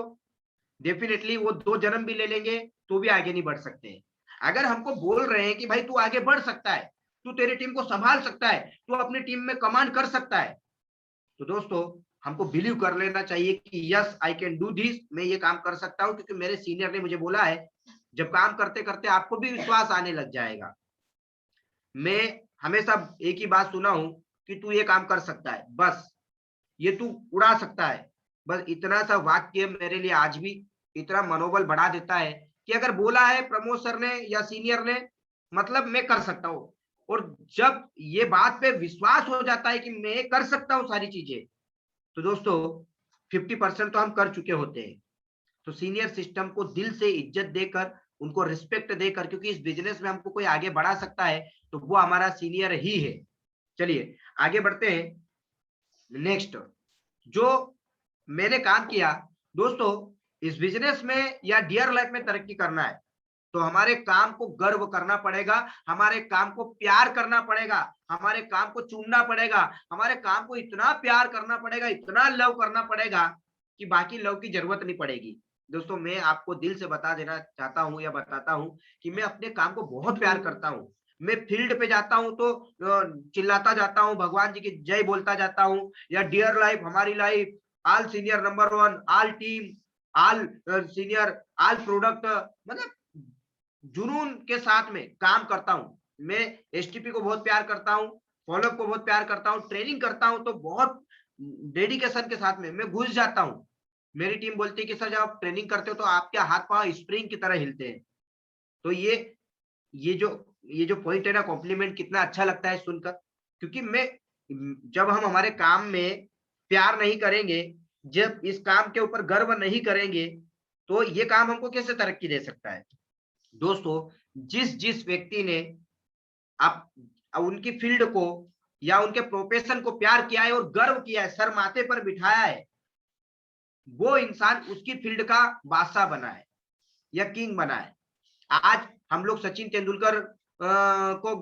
डेफिनेटली वो 2 जन्म भी ले लेंगे तो भी आगे नहीं बढ़ सकते। अगर हमको बोल रहे हैं कि भाई तू आगे बढ़ सकता है, तू तेरी टीम को संभाल सकता है, तू अपनी टीम में कमांड कर सकता है, तो दोस्तों हमको बिलीव कर लेना चाहिए कि yes I can do this, मैं ये काम कर सकता हूँ क्योंकि मेरे सीनियर ने मुझे बोला है। जब काम करते करते आपको भी विश्वास आने लग जाएगा। मैं हमेशा एक ही बात सुना हूं कि तू ये काम कर सकता है, बस ये तू उड़ा सकता है। बस इतना सा वाक्य मेरे लिए आज भी इतना मनोबल बढ़ा देता है कि अगर बोला है प्रमोद सर ने या सीनियर ने, मतलब मैं कर सकता हूँ। और जब ये बात पे विश्वास हो जाता है कि मैं कर सकता हूँ सारी चीजें, तो दोस्तों 50% तो हम कर चुके होते हैं। तो सीनियर सिस्टम को दिल से इज्जत देकर उनको रिस्पेक्ट देकर, क्योंकि इस बिजनेस में हमको कोई आगे बढ़ा सकता है तो वो हमारा सीनियर ही है। चलिए आगे बढ़ते हैं। नेक्स्ट जो मैंने काम किया दोस्तों, इस बिजनेस में या डियर लाइफ में तरक्की करना है तो हमारे काम को गर्व करना पड़ेगा, हमारे काम को प्यार करना पड़ेगा, हमारे काम को चूमना पड़ेगा, हमारे काम को इतना प्यार करना पड़ेगा, इतना लव करना पड़ेगा कि बाकी लव की जरूरत नहीं पड़ेगी। दोस्तों मैं आपको दिल से बता देना चाहता हूं या बताता हूं कि मैं अपने काम को बहुत प्यार करता हूं। मैं फील्ड पे जाता हूं तो चिल्लाता जाता हूं, भगवान जी की जय बोलता जाता हूं, या डियर लाइफ, हमारी life, all senior number one, all team, all senior, all product, मतलब जुनून के साथ में काम करता हूं। मैं एसटीपी को बहुत प्यार करता हूं, फॉलोअप को बहुत प्यार करता हूं, ट्रेनिंग करता हूं तो बहुत डेडिकेशन के साथ में मैं घुस जाता हूं। मेरी टीम बोलती है कि सर जब आप ट्रेनिंग करते हो तो आपके हाथ पांव स्प्रिंग की तरह हिलते हैं। तो ये जो ये जो पॉइंट है ना, कॉम्प्लीमेंट कितना अच्छा लगता है सुनकर, क्योंकि मैं जब हम हमारे काम में प्यार नहीं करेंगे, जब इस काम के ऊपर गर्व नहीं करेंगे तो ये काम हमको कैसे तरक्की दे सकता है। दोस्तों जिस जिस व्यक्ति ने आप उनकी फील्ड को या उनके प्रोफेशन को प्यार किया है और गर्व किया है, सर माथे पर बिठाया है, वो इंसान उसकी फील्ड का बादशाह बना है या किंग बना है। आज हम लोग सचिन तेंदुलकर को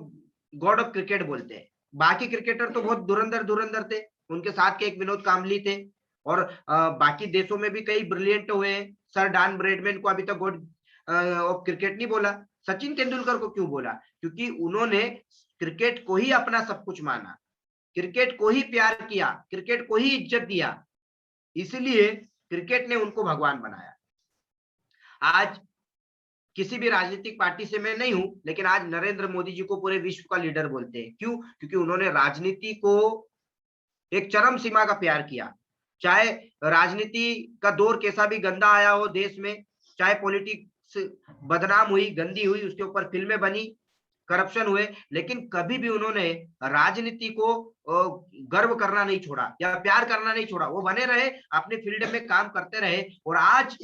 गॉड ऑफ क्रिकेट बोलते हैं। बाकी क्रिकेटर तो बहुत धुरंधर धुरंधर थे, उनके साथ के एक विनोद कांबली थे, और बाकी देशों में भी कई ब्रिलियंट हुए हैं। सर डॉन ब्रैडमैन को अभी तक गॉड ऑफ क्रिकेट नहीं बोला, सचिन तेंदुलकर को क्यों बोला? क्योंकि उन्होंने क्रिकेट को ही अपना सब कुछ माना, क्रिकेट को ही प्यार किया, क्रिकेट को ही इज्जत दिया, इसलिए क्रिकेट ने उनको भगवान बनाया। आज किसी भी राजनीतिक पार्टी से मैं नहीं हूं, लेकिन आज नरेंद्र मोदी जी को पूरे विश्व का लीडर बोलते हैं। क्यों? क्योंकि उन्होंने राजनीति को एक चरम सीमा का प्यार किया। चाहे राजनीति का दौर कैसा भी गंदा आया हो देश में, चाहे पॉलिटिक्स बदनाम हुई, गंदी हुई, उसके ऊपर फिल्में बनी, करप्शन हुए, लेकिन कभी भी उन्होंने राजनीति को गर्व करना नहीं छोड़ा या प्यार करना नहीं छोड़ा। वो बने रहे, अपने फील्ड में काम करते रहे, और आज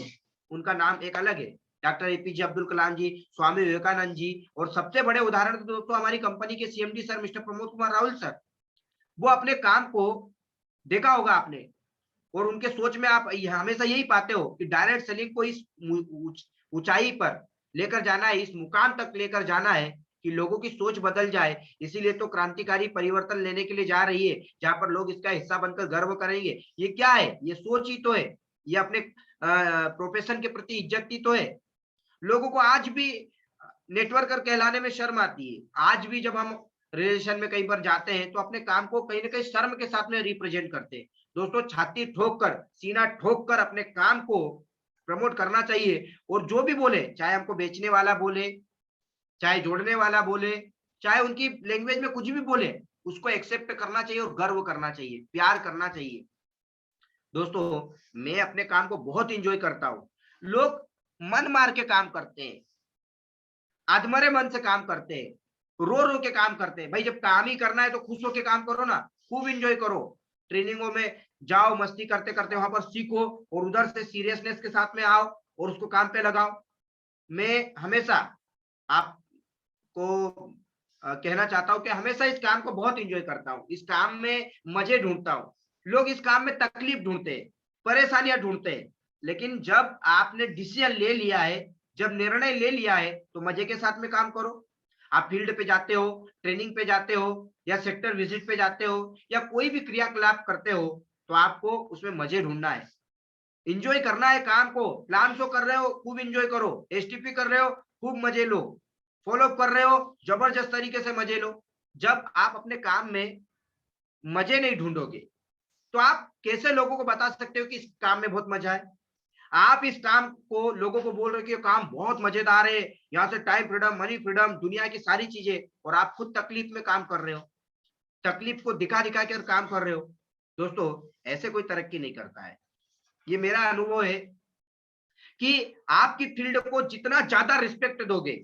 उनका नाम एक अलग है। डॉक्टर एपीजे अब्दुल कलाम जी, स्वामी विवेकानंद जी, और सबसे बड़े उदाहरण तो दोस्तों हमारी कंपनी के CMD sir mister Pramod Kumar Rahul sir. वो अपने काम को देखा होगा आपने, और उनके सोच में आप हमेशा यही पाते हो कि डायरेक्ट सेलिंग को इस ऊंचाई पर लेकर जाना है, इस मुकाम तक लेकर जाना है कि लोगों की सोच बदल जाए। इसीलिए तो क्रांतिकारी परिवर्तन लेने के लिए जा रही है, जहां पर लोग इसका हिस्सा बनकर गर्व करेंगे। ये क्या है? ये सोच ही तो है, ये अपने प्रोफेशन के प्रति इज्जत ही तो है। लोगों को आज भी नेटवर्कर कहलाने में शर्म आती है। आज भी जब हम रिलेशन में कहीं पर जाते हैं तो अपने काम को कहीं ना कहीं शर्म के साथ में रिप्रेजेंट करते हैं। दोस्तों छाती ठोक कर, सीना ठोक कर अपने काम को प्रमोट करना चाहिए, और जो भी बोले, चाहे हमको बेचने वाला बोले, चाहे जोड़ने वाला बोले, चाहे उनकी लैंग्वेज में कुछ भी बोले, उसको एक्सेप्ट करना चाहिए और गर्व करना चाहिए, प्यार करना चाहिए। दोस्तों मैं अपने काम को बहुत इंजॉय करता हूँ। लोग मन मार के काम करते हैं, आधमरे मन से काम करते हैं, रो रो के काम करते हैं। भाई जब काम ही करना है तो खुश होके काम करो ना, खूब एंजॉय करो, ट्रेनिंगों में जाओ, मस्ती करते करते वहां पर सीखो, और उधर से सीरियसनेस के साथ में आओ और उसको काम पे लगाओ। मैं हमेशा आपको कहना चाहता हूं कि हमेशा इस काम को बहुत एंजॉय करता हूं, इस काम में मजे ढूंढता हूं। लोग इस काम में तकलीफ ढूंढते हैं, परेशानियां ढूंढते हैं, लेकिन जब आपने डिसीजन ले लिया है, जब निर्णय ले लिया है, तो मजे के साथ में काम करो। आप फील्ड पे जाते हो, ट्रेनिंग पे जाते हो, या सेक्टर विजिट पे जाते हो, या कोई भी क्रियाकलाप करते हो, तो आपको उसमें मजे ढूंढना है, इंजॉय करना है काम को। प्लान शो कर रहे हो, खूब इंजॉय करो, एसटीपी कर रहे हो, खूब मजे लो, फॉलोअप कर रहे हो, जबरदस्त तरीके से मजे लो। जब आप अपने काम में मजे नहीं ढूंढोगे तो आप कैसे लोगों को बता सकते हो कि इस काम में बहुत मजा है? आप इस काम को लोगों को बोल रहे हो कि काम बहुत मजेदार है, यहाँ से टाइम फ्रीडम, मनी फ्रीडम, दुनिया की सारी चीजें, और आप खुद तकलीफ में काम कर रहे हो, तकलीफ को दिखा दिखा कर काम कर रहे हो। दोस्तों ऐसे कोई तरक्की नहीं करता है। ये मेरा अनुभव है कि आपकी फील्ड को जितना ज्यादा रिस्पेक्ट दोगे,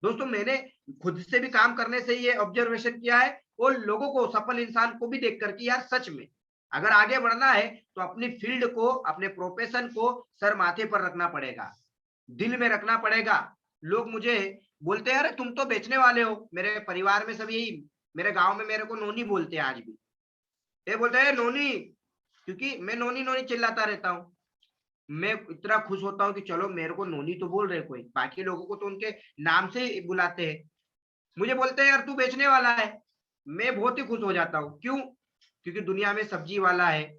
दोस्तों मैंने खुद से भी काम करने से ये ऑब्जर्वेशन किया है, और लोगों को, सफल इंसान को भी देखकर कि यार सच में अगर आगे बढ़ना है तो अपनी फील्ड को, अपने प्रोफेशन को सर माथे पर रखना पड़ेगा, दिल में रखना पड़ेगा, लोग मुझे बोलते हैं अरे तुम तो बेचने वाले हो। मेरे परिवार में सब यही, मेरे गांव में मेरे को नोनी बोलते हैं आज भी। ये बोलते हैं नोनी, क्योंकि मैं नोनी नोनी चिल्लाता रहता हूँ। मैं इतना खुश होता हूँ कि चलो मेरे को नोनी तो बोल रहे कोई, बाकी लोगों को तो उनके नाम से ही बुलाते हैं। मुझे बोलते हैं यार तू बेचने वाला है। मैं बहुत ही खुश हो जाता हूँ। क्यों? क्योंकि दुनिया में सब्जी वाला है,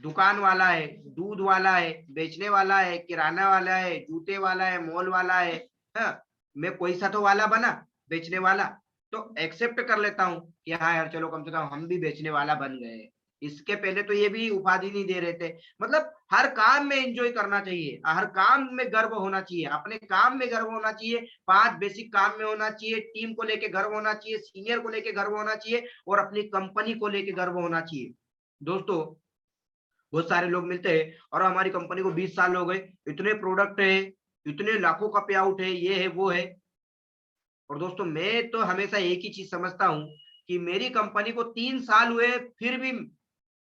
दुकान वाला है, दूध वाला है, बेचने वाला है, किराना वाला है, जूते वाला है, मॉल वाला है। हाँ, मैं कोई सा तो वाला बना, बेचने वाला। तो एक्सेप्ट कर लेता हूँ कि हाँ यार चलो कम से कम हम भी बेचने वाला बन गए। इसके पहले तो ये भी उपाधि नहीं दे रहे थे। मतलब हर काम में एंजॉय करना चाहिए, हर काम में गर्व होना चाहिए, अपने काम में गर्व होना चाहिए। 5 बेसिक काम में होना चाहिए, टीम को लेके गर्व होना चाहिए, सीनियर को लेके गर्व होना चाहिए और अपनी कंपनी को लेके गर्व होना चाहिए। दोस्तों, बहुत सारे लोग मिलते हैं और हमारी कंपनी को 20 साल हो गए, इतने प्रोडक्ट है, इतने लाखों का पे आउट है, ये है वो है। और दोस्तों मैं तो हमेशा एक ही चीज समझता हूँ कि मेरी कंपनी को 3 साल हुए फिर भी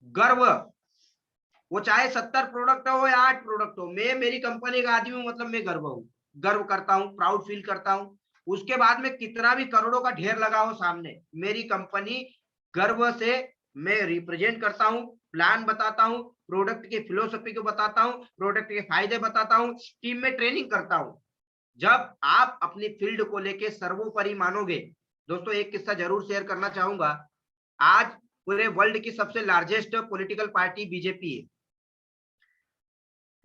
गर्व, वो चाहे 70 प्रोडक्ट हो या 8 प्रोडक्ट हो, मैं मेरी कंपनी का आदमी हूँ, मतलब मैं गर्व हूँ, गर्व करता हूँ, प्राउड फील करता हूँ। उसके बाद में कितना भी करोड़ों का ढेर लगा हो सामने, मेरी कंपनी गर्व से मैं रिप्रेजेंट करता हूँ, प्लान बताता हूँ, प्रोडक्ट की फिलोसफी को बताता हूँ, प्रोडक्ट के फायदे बताता हूँ, टीम में ट्रेनिंग करता हूँ। जब आप अपनी फील्ड को लेके सर्वोपरि मानोगे, दोस्तों एक किस्सा जरूर शेयर करना चाहूंगा। आज पूरे वर्ल्ड की सबसे लार्जेस्ट पॉलिटिकल पार्टी बीजेपी है।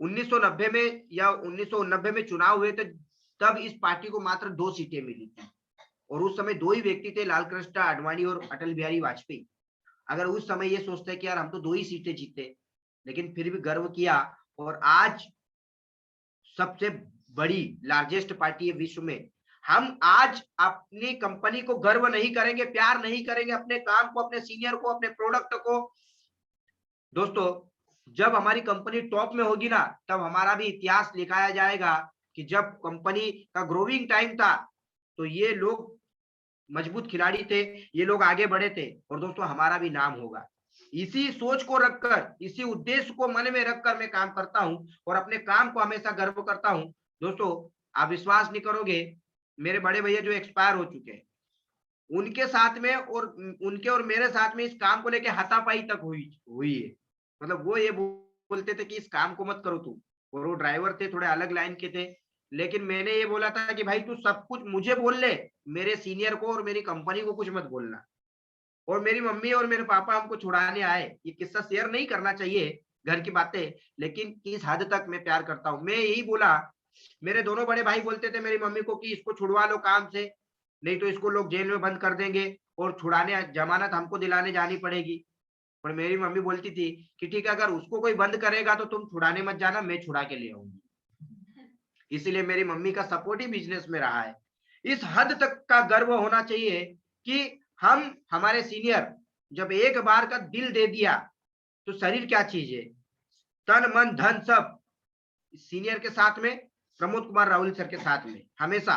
1990 में या 1989 में चुनाव हुए थे, तब इस पार्टी को मात्र 2 सीटें मिली थी और उस समय 2 ही व्यक्ति थे, लाल कृष्ण आडवाणी और अटल बिहारी वाजपेयी। अगर उस समय ये सोचते कि यार हम तो 2 ही सीटें जीते, लेकिन फिर भी गर्व किया और आज सबसे बड़ी लार्जेस्ट पार्टी है विश्व में। हम आज अपनी कंपनी को गर्व नहीं करेंगे, प्यार नहीं करेंगे अपने काम को, अपने सीनियर को, अपने प्रोडक्ट को। दोस्तों जब हमारी कंपनी टॉप में होगी ना, तब हमारा भी इतिहास लिखाया जाएगा कि जब कंपनी का ग्रोइंग टाइम था तो ये लोग मजबूत खिलाड़ी थे, ये लोग आगे बढ़े थे और दोस्तों हमारा भी नाम होगा। इसी सोच को रखकर, इसी उद्देश्य को मन में रखकर मैं काम करता हूं और अपने काम को हमेशा गर्व करता हूं। दोस्तों आप विश्वास नहीं करोगे, मेरे बड़े भैया जो एक्सपायर हो चुके हैं, उनके साथ में और उनके और मेरे साथ में इस काम को लेके हाथापाई तक हुई हुई है। मतलब वो ये बोलते थे कि इस काम को मत करो तू, और वो ड्राइवर थे, थोड़े अलग लाइन के थे। लेकिन मैंने ये बोला था कि भाई तू सब कुछ मुझे बोल ले, मेरे सीनियर को और मेरी कंपनी को कुछ मत बोलना। और मेरी मम्मी और मेरे पापा हमको छुड़ाने आए। ये किस्सा शेयर नहीं करना चाहिए, घर की बातें, लेकिन किस हद तक मैं प्यार करता हूँ मैं यही बोला। मेरे दोनों बड़े भाई बोलते थे मेरी मम्मी को कि इसको छुड़वा लो काम से, नहीं तो इसको लोग जेल में बंद कर देंगे और छुड़ाने जमानत हमको दिलाने जानी पड़ेगी। पर मेरी मम्मी बोलती थी कि ठीक है, अगर उसको कोई बंद करेगा तो तुम छुड़ाने मत जाना, मैं छुड़ा के ले आऊंगी। इसीलिए मेरी मम्मी का सपोर्ट ही बिजनेस में रहा है। इस हद तक का गर्व होना चाहिए कि हम हमारे सीनियर जब एक बार का दिल दे दिया तो शरीर क्या चीज है, तन मन धन सब सीनियर के साथ में, प्रमोद कुमार राहुल सर के साथ में हमेशा।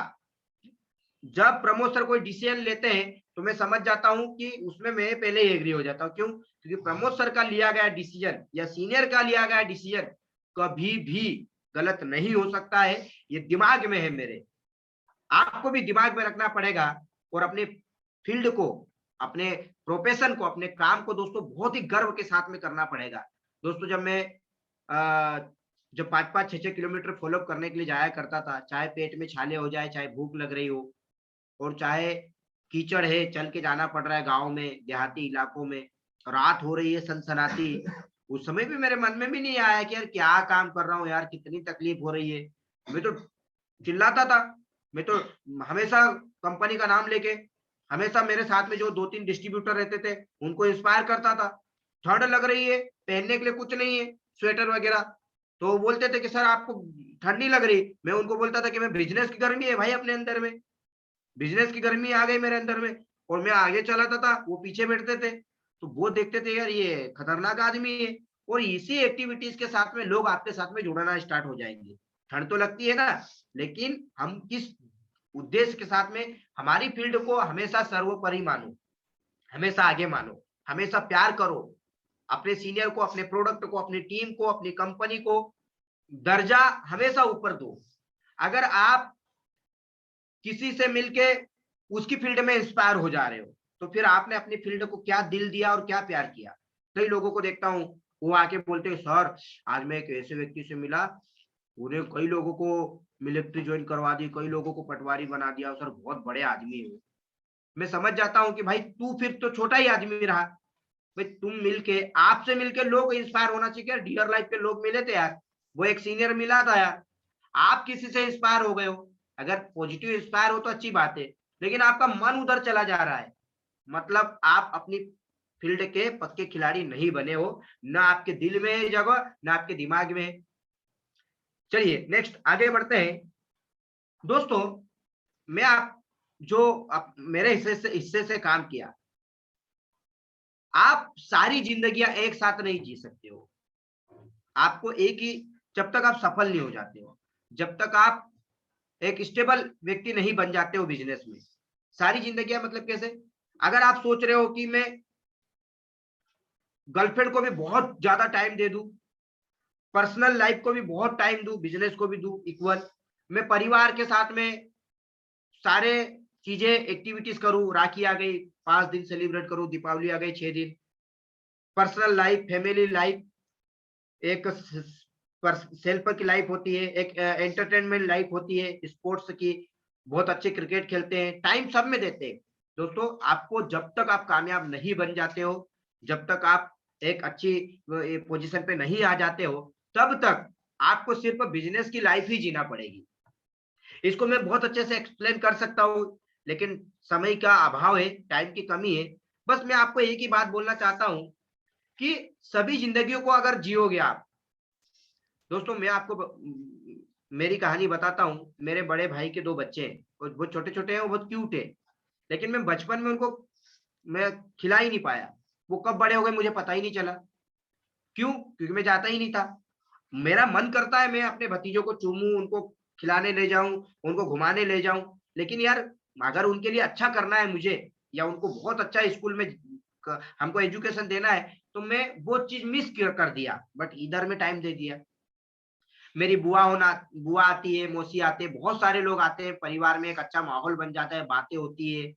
जब प्रमोद सर कोई डिसीजन लेते हैं तो मैं समझ जाता हूं कि उसमें मैं पहले ही एग्री हो जाता हूं। क्यों? क्योंकि प्रमोद सर का लिया गया डिसीजन या सीनियर का लिया गया डिसीजन कभी भी गलत नहीं हो सकता है। ये दिमाग में है मेरे, आपको भी दिमाग में रखना पड़ेगा और अपने फील्ड को, अपने प्रोफेशन को, अपने काम को दोस्तों बहुत ही गर्व के साथ में करना पड़ेगा। दोस्तों जब मैं जब 5-5 6-6 किलोमीटर फॉलोअप करने के लिए जाया करता था, चाहे पेट में छाले हो जाए, चाहे भूख लग रही हो और चाहे कीचड़ है, चल के जाना पड़ रहा है गाँव में, देहाती इलाकों में, रात हो रही है सनसनाती, उस समय भी मेरे मन में भी नहीं आया कि यार क्या काम कर रहा हूँ यार, कितनी तकलीफ हो रही है। मैं तो चिल्लाता था। मैं तो हमेशा कंपनी का नाम लेके, हमेशा मेरे साथ में जो 2-3 डिस्ट्रीब्यूटर रहते थे, उनको इंस्पायर करता था। ठंड लग रही है, पहनने के लिए कुछ नहीं है, स्वेटर वगैरह, तो वो बोलते थे कि सर आपको ठंड नहीं लग रही? मैं उनको बोलता था कि मैं बिजनेस की गर्मी है भाई अपने अंदर में, बिजनेस की गर्मी आ गई मेरे अंदर में, और मैं आगे चलाता था, वो पीछे बैठते थे। तो वो देखते थे यार ये खतरनाक आदमी है। और इसी एक्टिविटीज के साथ में लोग आपके साथ में जुड़ना स्टार्ट हो जाएंगे। ठंड तो लगती है ना, लेकिन हम किस उद्देश्य के साथ में हमारी फील्ड को हमेशा सर्वोपरि मानो, हमेशा आगे मानो, हमेशा प्यार करो अपने सीनियर को, अपने प्रोडक्ट को, अपनी टीम को, अपनी कंपनी को दर्जा हमेशा ऊपर दो। अगर आप किसी से मिलके उसकी फील्ड में इंस्पायर हो जा रहे हो, तो फिर आपने अपनी फील्ड को क्या दिल दिया और क्या प्यार किया। कई लोगों को देखता हूँ, वो आके बोलते हैं सर आज मैं एक ऐसे व्यक्ति से मिला, उन्हें कई लोगों को मिलिट्री ज्वाइन करवा दी, कई लोगों को पटवारी बना दिया, सर बहुत बड़े आदमी है। मैं समझ जाता हूँ कि भाई तू फिर तो छोटा ही आदमी रहा। भाई तुम मिलके, आपसे मिलके लोग इंस्पायर होना चाहिए। डियर लाइफ के लोग मिले थे यार, वो एक सीनियर मिला था यार, आप किसी से इंस्पायर हो गए हो। अगर पॉजिटिव इंस्पायर हो तो अच्छी बात है, लेकिन आपका मन उधर चला जा रहा है, मतलब आप अपनी फील्ड के पक्के खिलाड़ी नहीं बने हो, ना आपके दिल में है जगह, ना आपके दिमाग में है। चलिए नेक्स्ट आगे बढ़ते हैं। दोस्तों, मैं आप जो मेरे हिस्से से काम किया, आप सारी जिंदगियां एक साथ नहीं जी सकते हो। आपको एक ही, जब तक आप सफल नहीं हो जाते हो, जब तक आप एक स्टेबल व्यक्ति नहीं बन जाते हो बिजनेस में, सारी जिंदगियां मतलब कैसे? अगर आप सोच रहे हो कि मैं गर्लफ्रेंड को भी बहुत ज्यादा टाइम दे दूं, पर्सनल लाइफ को भी बहुत टाइम दूं, बिजनेस को भी दूं इक्वल, मैं परिवार के साथ में सारे चीजें एक्टिविटीज करूं, राखी आ गई 5 दिन सेलिब्रेट करूं, दीपावली आ गई 6 दिन, पर्सनल लाइफ, फैमिली लाइफ, एक सेल्फ की लाइफ होती है, एक एंटरटेनमेंट लाइफ होती है, स्पोर्ट्स की, बहुत अच्छे क्रिकेट खेलते हैं, टाइम सब में देते हैं। दोस्तों, आपको जब तक आप कामयाब नहीं बन जाते हो, जब तक आप एक अच्छी पोजीशन पे नहीं आ जाते हो, तब तक आपको सिर्फ बिजनेस की लाइफ ही जीना पड़ेगी। इसको मैं बहुत अच्छे से एक्सप्लेन कर सकता हूँ, लेकिन समय का अभाव है, टाइम की कमी है। बस मैं आपको एक ही बात बोलना चाहता हूँ कि सभी जिंदगियों को अगर जियोगे आप, दोस्तों मैं आपको मेरी कहानी बताता हूँ। मेरे बड़े भाई के 2 बच्चे हैं, वो छोटे छोटे हैं, वो बहुत क्यूट है, लेकिन मैं बचपन में उनको मैं खिला ही नहीं पाया। वो कब बड़े हो गए मुझे पता ही नहीं चला। क्यों? क्योंकि मैं जाता ही नहीं था। मेरा मन करता है मैं अपने भतीजों को चूमूं, उनको खिलाने ले जाऊं, उनको घुमाने ले जाऊं, लेकिन यार अगर उनके लिए अच्छा करना है मुझे, या उनको बहुत अच्छा स्कूल में हमको एजुकेशन देना है, तो मैं वो चीज मिस कर दिया, बट इधर में टाइम दे दिया। मेरी बुआ आती है, मौसी आते हैं, बहुत सारे लोग आते हैं, परिवार में एक अच्छा माहौल बन जाता है, बातें होती है,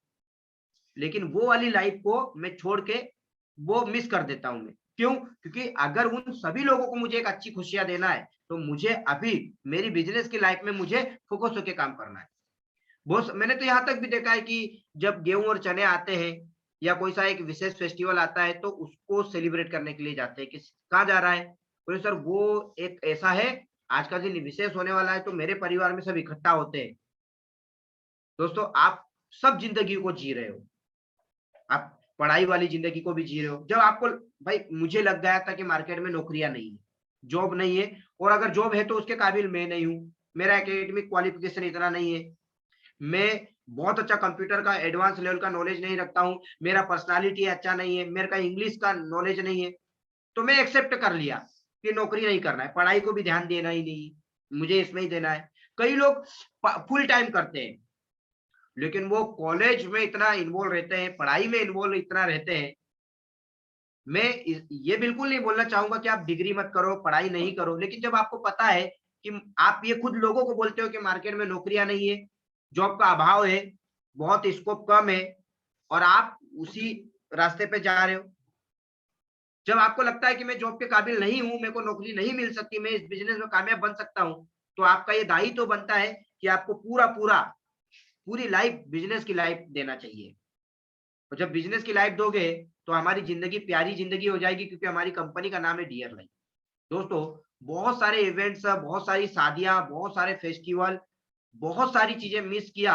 लेकिन वो वाली लाइफ को मैं छोड़ के वो मिस कर देता हूँ मैं। क्यों? क्योंकि अगर उन सभी लोगों को मुझे एक अच्छी खुशियां देना है, तो मुझे अभी मेरी बिजनेस की लाइफ में मुझे फोकस होकर काम करना है। बहुत मैंने तो यहाँ तक भी देखा है कि जब गेहूं और चने आते हैं, या कोई सा एक विशेष फेस्टिवल आता है, तो उसको सेलिब्रेट करने के लिए जाते हैं कि कहाँ जा रहा है, बोले सर वो एक ऐसा है, आज का दिन विशेष होने वाला है, तो मेरे परिवार में सब इकट्ठा होते हैं। दोस्तों, आप सब जिंदगी को जी रहे हो, आप पढ़ाई वाली जिंदगी को भी जी रहे हो। जब आपको, भाई मुझे लग गया था कि मार्केट में नौकरियां नहीं है, जॉब नहीं है, और अगर जॉब है तो उसके काबिल मैं नहीं हूँ, मेरा एकेडमिक क्वालिफिकेशन इतना नहीं है, मैं बहुत अच्छा कंप्यूटर का एडवांस लेवल का नॉलेज नहीं रखता हूँ, मेरा पर्सनालिटी अच्छा नहीं है, मेरे का इंग्लिश का नॉलेज नहीं है, तो मैं एक्सेप्ट कर लिया कि नौकरी नहीं करना है, पढ़ाई को भी ध्यान देना ही नहीं, मुझे इसमें ही देना है। कई लोग फुल टाइम करते हैं, लेकिन वो कॉलेज में इतना इन्वॉल्व रहते हैं, पढ़ाई में इन्वॉल्व इतना रहते हैं। मैं ये बिल्कुल नहीं बोलना चाहूंगा कि आप डिग्री मत करो, पढ़ाई नहीं करो, लेकिन जब आपको पता है कि आप ये खुद लोगों को बोलते हो कि मार्केट में नौकरियां नहीं है, जॉब का अभाव है, बहुत स्कोप कम है, और आप उसी रास्ते पे जा रहे हो। जब आपको लगता है कि मैं जॉब के काबिल नहीं हूं, मेरे को नौकरी नहीं मिल सकती, मैं इस बिजनेस में कामयाब बन सकता हूं, तो आपका ये दायित्व तो बनता है कि आपको पूरी लाइफ बिजनेस की लाइफ देना चाहिए। और जब बिजनेस की लाइफ दोगे, तो हमारी जिंदगी प्यारी जिंदगी हो जाएगी, क्योंकि हमारी कंपनी का नाम है डियर लाइफ। दोस्तों, बहुत सारे इवेंट्स, बहुत सारी शादियां, बहुत सारे फेस्टिवल, बहुत सारी चीजें मिस किया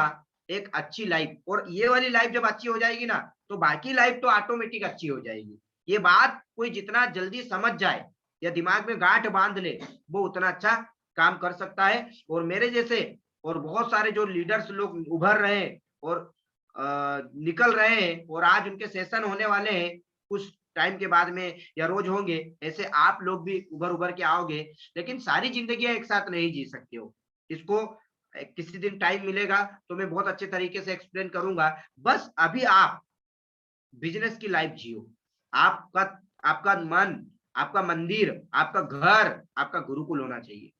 एक अच्छी लाइफ। और ये वाली लाइफ जब अच्छी हो जाएगी ना, तो बाकी लाइफ तो ऑटोमेटिक अच्छी हो जाएगी। ये बात कोई जितना जल्दी समझ जाए या दिमाग में गांठ बांध ले, वो उतना अच्छा काम कर सकता है। और मेरे जैसे और बहुत सारे जो लीडर्स लोग उभर रहे हैं और निकल रहे हैं, और आज उनके सेशन होने वाले हैं कुछ टाइम के बाद में, या रोज होंगे, ऐसे आप लोग भी उभर के आओगे। लेकिन सारी जिंदगी एक साथ नहीं जी सकते हो, इसको किसी दिन टाइम मिलेगा तो मैं बहुत अच्छे तरीके से एक्सप्लेन करूंगा। बस अभी आप बिजनेस की लाइफ जियो। आपका आपका मन, आपका मंदिर, आपका घर, आपका गुरुकुल होना चाहिए,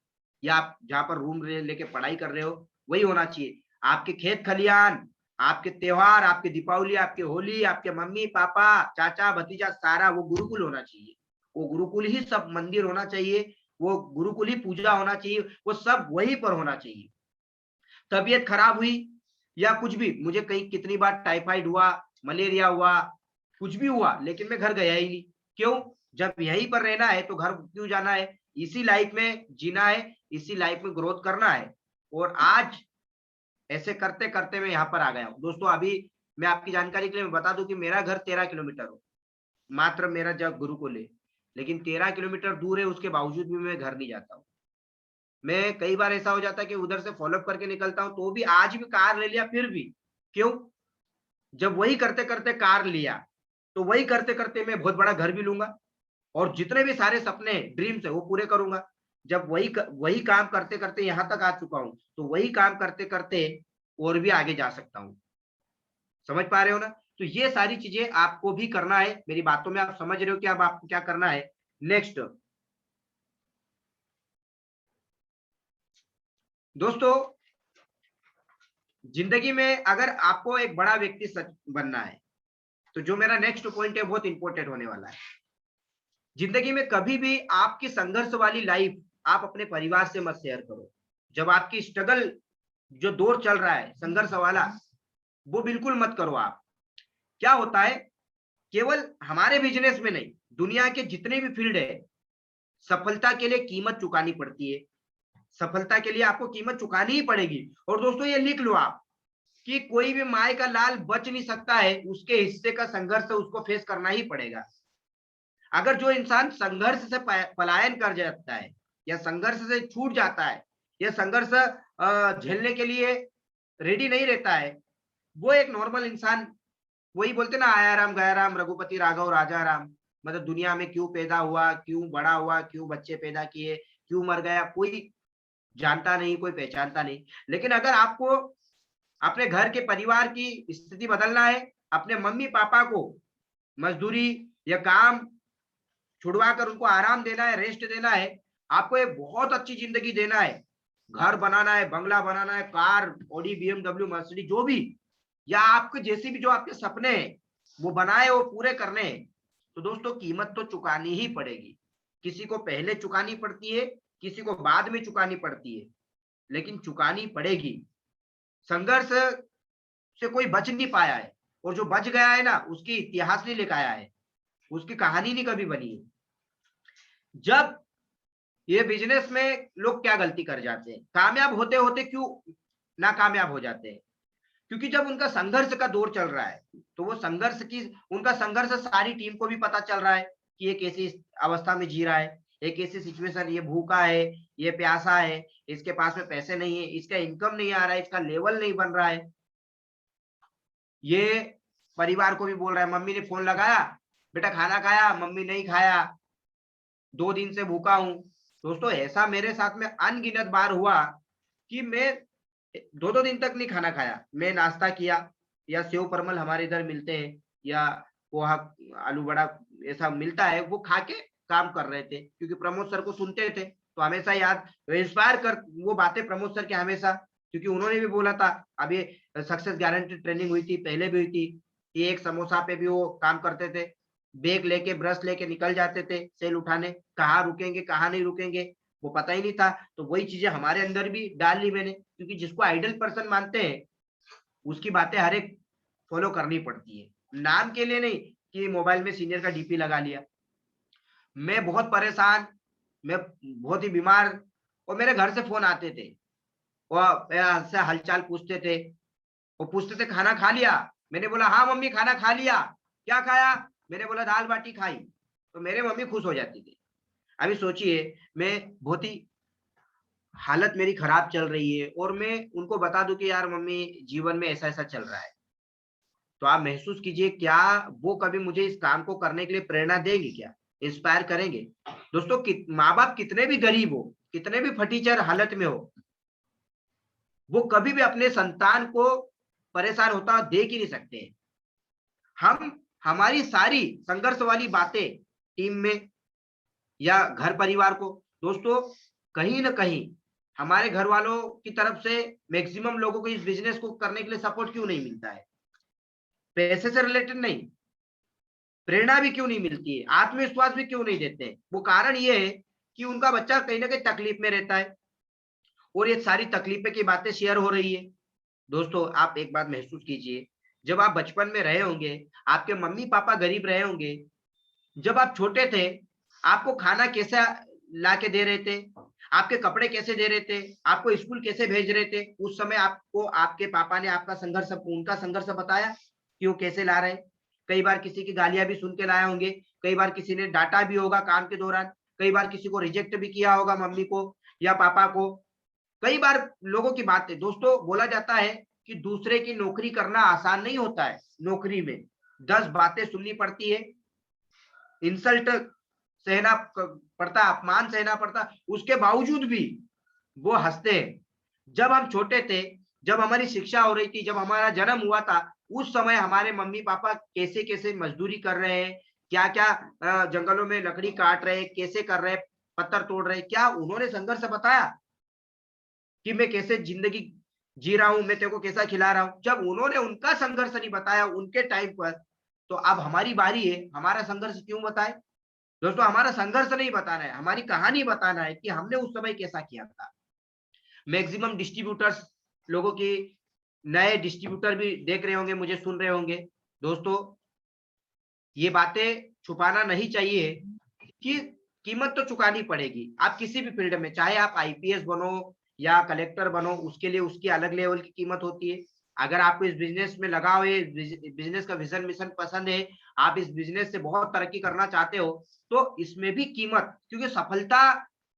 या आप जहां पर रूम लेके पढ़ाई कर रहे हो वही होना चाहिए। आपके खेत खलियान, आपके त्योहार, आपके दीपावली, आपके होली, आपके मम्मी पापा, चाचा भतीजा, सारा वो गुरुकुल होना चाहिए। वो गुरुकुल ही सब मंदिर होना चाहिए, वो गुरुकुल ही पूजा होना चाहिए, वो सब वहीं पर होना चाहिए। तबीयत खराब हुई या कुछ भी, मुझे कहीं कितनी बार टाइफाइड हुआ, मलेरिया हुआ, कुछ भी हुआ, लेकिन मैं घर गया ही नहीं। क्यों? जब यहीं पर रहना है तो घर क्यों जाना है? इसी लाइफ में जीना है, इसी लाइफ में ग्रोथ करना है। और आज ऐसे करते करते मैं यहाँ पर आ गया हूँ। दोस्तों अभी मैं आपकी जानकारी के लिए मैं बता दूं कि मेरा घर 13 किलोमीटर हो, मात्र मेरा जब गुरुकुल है, लेकिन 13 किलोमीटर दूर है, उसके बावजूद भी मैं घर नहीं जाता हूँ। मैं कई बार ऐसा हो जाता है कि उधर से फॉलोअप करके निकलता हूँ, तो भी आज भी कार ले लिया फिर भी। क्यों? जब वही करते करते कार लिया, तो वही करते करते मैं बहुत बड़ा घर भी लूंगा और जितने भी सारे सपने ड्रीम्स है वो पूरे करूंगा। जब वही काम करते करते यहाँ तक आ चुका हूँ, तो वही काम करते करते और भी आगे जा सकता हूँ। समझ पा रहे हो ना? तो ये सारी चीजें आपको भी करना है। मेरी बातों में आप समझ रहे हो कि अब आपको क्या करना है। नेक्स्ट दोस्तों, जिंदगी में अगर आपको एक बड़ा व्यक्ति सच बनना है, तो जो मेरा नेक्स्ट पॉइंट है बहुत इंपॉर्टेंट होने वाला है। जिंदगी में कभी भी आपकी संघर्ष वाली लाइफ आप अपने परिवार से मत शेयर करो। जब आपकी स्ट्रगल जो दौर चल रहा है संघर्ष वाला, वो बिल्कुल मत करो आप। क्या होता है, केवल हमारे बिजनेस में नहीं, दुनिया के जितने भी फील्ड है, सफलता के लिए कीमत चुकानी पड़ती है। सफलता के लिए आपको कीमत चुकानी ही पड़ेगी। और दोस्तों ये लिख लो आप कि कोई भी माए का लाल बच नहीं सकता है, उसके हिस्से का संघर्ष उसको फेस करना ही पड़ेगा। अगर जो इंसान संघर्ष से पलायन कर जाता है या संघर्ष से छूट जाता है या संघर्ष झेलने के लिए रेडी नहीं रहता है, वो एक नॉर्मल इंसान, वही बोलते ना, आया राम गया राम रघुपति राघव राजा राम। मतलब दुनिया में क्यों पैदा हुआ, क्यों बड़ा हुआ, क्यों बच्चे पैदा किए, क्यों मर गया, कोई जानता नहीं, कोई पहचानता नहीं। लेकिन अगर आपको अपने घर के परिवार की स्थिति बदलना है, अपने मम्मी पापा को मजदूरी या काम छुड़वा कर उनको आराम देना है, रेस्ट देना है, आपको एक बहुत अच्छी जिंदगी देना है, घर बनाना है, बंगला बनाना है, कार ऑडी बीएमडब्ल्यू मर्सिडीज जो भी, या आपके जैसे भी जो आपके सपने हैं वो बनाए, वो पूरे करने हैं, तो दोस्तों कीमत तो चुकानी ही पड़ेगी। किसी को पहले चुकानी पड़ती है, किसी को बाद में चुकानी पड़ती है, लेकिन चुकानी पड़ेगी। संघर्ष से कोई बच नहीं पाया है, और जो बच गया है ना, उसकी इतिहास नहीं लिखाया है, उसकी कहानी नहीं कभी बनी है। जब ये बिजनेस में लोग क्या गलती कर जाते हैं, कामयाब होते होते क्यों नाकामयाब हो जाते हैं? क्योंकि जब उनका संघर्ष का दौर चल रहा है, तो वो संघर्ष की, उनका संघर्ष सारी टीम को भी पता चल रहा है कि ये कैसी अवस्था में जी रहा है, एक ऐसी सिचुएशन, ये भूखा है, ये प्यासा है, इसके पास में पैसे नहीं है, इसका इनकम नहीं आ रहा है, इसका लेवल नहीं बन रहा है। ये परिवार को भी बोल रहा है, मम्मी ने फोन लगाया, बेटा खाना खाया? मम्मी नहीं खाया, 2 दिन से भूखा हूं। दोस्तों ऐसा मेरे साथ में अनगिनत बार हुआ कि मैं 2-2 दिन तक नहीं खाना खाया। मैं नाश्ता किया, या सेव परमल हमारे इधर मिलते हैं, या पोहा आलू बड़ा ऐसा मिलता है, वो खा के काम कर रहे थे, क्योंकि प्रमोद सर को सुनते थे तो हमेशा याद इंस्पायर कर वो बातें प्रमोद सर के हमेशा, क्योंकि उन्होंने भी बोला था। अभी सक्सेस गारंटी ट्रेनिंग हुई थी, पहले भी हुई थी, कि एक समोसा पे भी वो काम करते थे, बैग लेके ब्रश लेके निकल जाते थे सेल उठाने, कहाँ रुकेंगे कहाँ नहीं रुकेंगे वो पता ही नहीं था। तो वही चीजें हमारे अंदर भी डाल ली मैंने, क्योंकि जिसको आइडल पर्सन मानते हैं उसकी बातें हर एक फॉलो करनी पड़ती है, नाम के लिए नहीं कि मोबाइल में सीनियर का डीपी लगा लिया। मैं बहुत परेशान, मैं बहुत ही बीमार, और मेरे घर से फोन आते थे, और से हालचाल पूछते थे, वो पूछते थे खाना खा लिया? मैंने बोला हाँ मम्मी खाना खा लिया। क्या खाया? मैंने बोला दाल बाटी खाई। तो मेरे मम्मी खुश हो जाती थी। अभी सोचिए, मैं बहुत ही हालत मेरी खराब चल रही है और मैं उनको बता दूं कि यार मम्मी जीवन में ऐसा ऐसा चल रहा है, तो आप महसूस कीजिए क्या वो कभी मुझे इस काम को करने के लिए प्रेरणा देंगे, क्या इंस्पायर करेंगे? दोस्तों माँ बाप कितने भी गरीब हो, कितने भी फटीचर हालत में हो, वो कभी भी अपने संतान को परेशान होता देख ही नहीं सकते। हम हमारी सारी संघर्ष वाली बातें टीम में या घर परिवार को, दोस्तों कहीं ना कहीं हमारे घर वालों की तरफ से मैक्सिमम लोगों को इस बिजनेस को करने के लिए सपोर्ट क्यों नहीं मिलता है? पैसे से रिलेटेड नहीं, प्रेरणा भी क्यों नहीं मिलती है, आत्मविश्वास भी क्यों नहीं देते हैं? वो कारण ये है कि उनका बच्चा कहीं ना कहीं तकलीफ में रहता है और ये सारी तकलीफें की बातें शेयर हो रही है। दोस्तों, आप एक बात महसूस कीजिए, जब आप बचपन में रहे होंगे, आपके मम्मी पापा गरीब रहे होंगे, जब आप छोटे थे, आपको खाना कैसा ला के दे रहे थे, आपके कपड़े कैसे दे रहे थे, आपको स्कूल कैसे भेज रहे थे, उस समय आपको आपके पापा ने आपका संघर्ष, उनका संघर्ष बताया कि वो कैसे ला रहे हैं? कई बार किसी की गालियां भी सुन के लाए होंगे, कई बार किसी ने डांटा भी होगा काम के दौरान, कई बार किसी को रिजेक्ट भी किया होगा मम्मी को या पापा को। कई बार लोगों की बातें, दोस्तों बोला जाता है कि दूसरे की नौकरी करना आसान नहीं होता है। नौकरी में 10 बातें सुननी पड़ती है, इंसल्ट सहना पड़ता, अपमान सहना पड़ता, उसके बावजूद भी वो हंसते हैं। जब हम छोटे थे, जब हमारी शिक्षा हो रही थी, जब हमारा जन्म हुआ था, उस समय हमारे मम्मी पापा कैसे कैसे मजदूरी कर रहे हैं, क्या क्या जंगलों में लकड़ी काट रहे हैं, कैसे कर रहे हैं, पत्थर तोड़ रहे हैं, क्या उन्होंने संघर्ष बताया कि मैं कैसे जिंदगी जी रहा हूं, मैं तेरे को कैसा खिला रहा हूं? जब उन्होंने उनका संघर्ष नहीं बताया उनके टाइम पर, तो अब हमारी बारी है, हमारा संघर्ष क्यों बताए? दोस्तों, हमारा संघर्ष नहीं बताना है, हमारी कहानी बताना है कि हमने उस समय कैसा किया था। मैक्सिमम डिस्ट्रीब्यूटर्स, लोगों की, नए डिस्ट्रीब्यूटर भी देख रहे होंगे, मुझे सुन रहे होंगे। दोस्तों, ये बातें छुपाना नहीं चाहिए कि कीमत तो चुकानी पड़ेगी। आप किसी भी फील्ड में, चाहे आप आईपीएस बनो या कलेक्टर बनो, उसके लिए उसकी अलग लेवल की कीमत होती है। अगर आपको इस बिजनेस में लगाव है, बिजनेस का विजन मिशन पसंद है, आप इस बिजनेस से बहुत तरक्की करना चाहते हो, तो इसमें भी कीमत, क्योंकि सफलता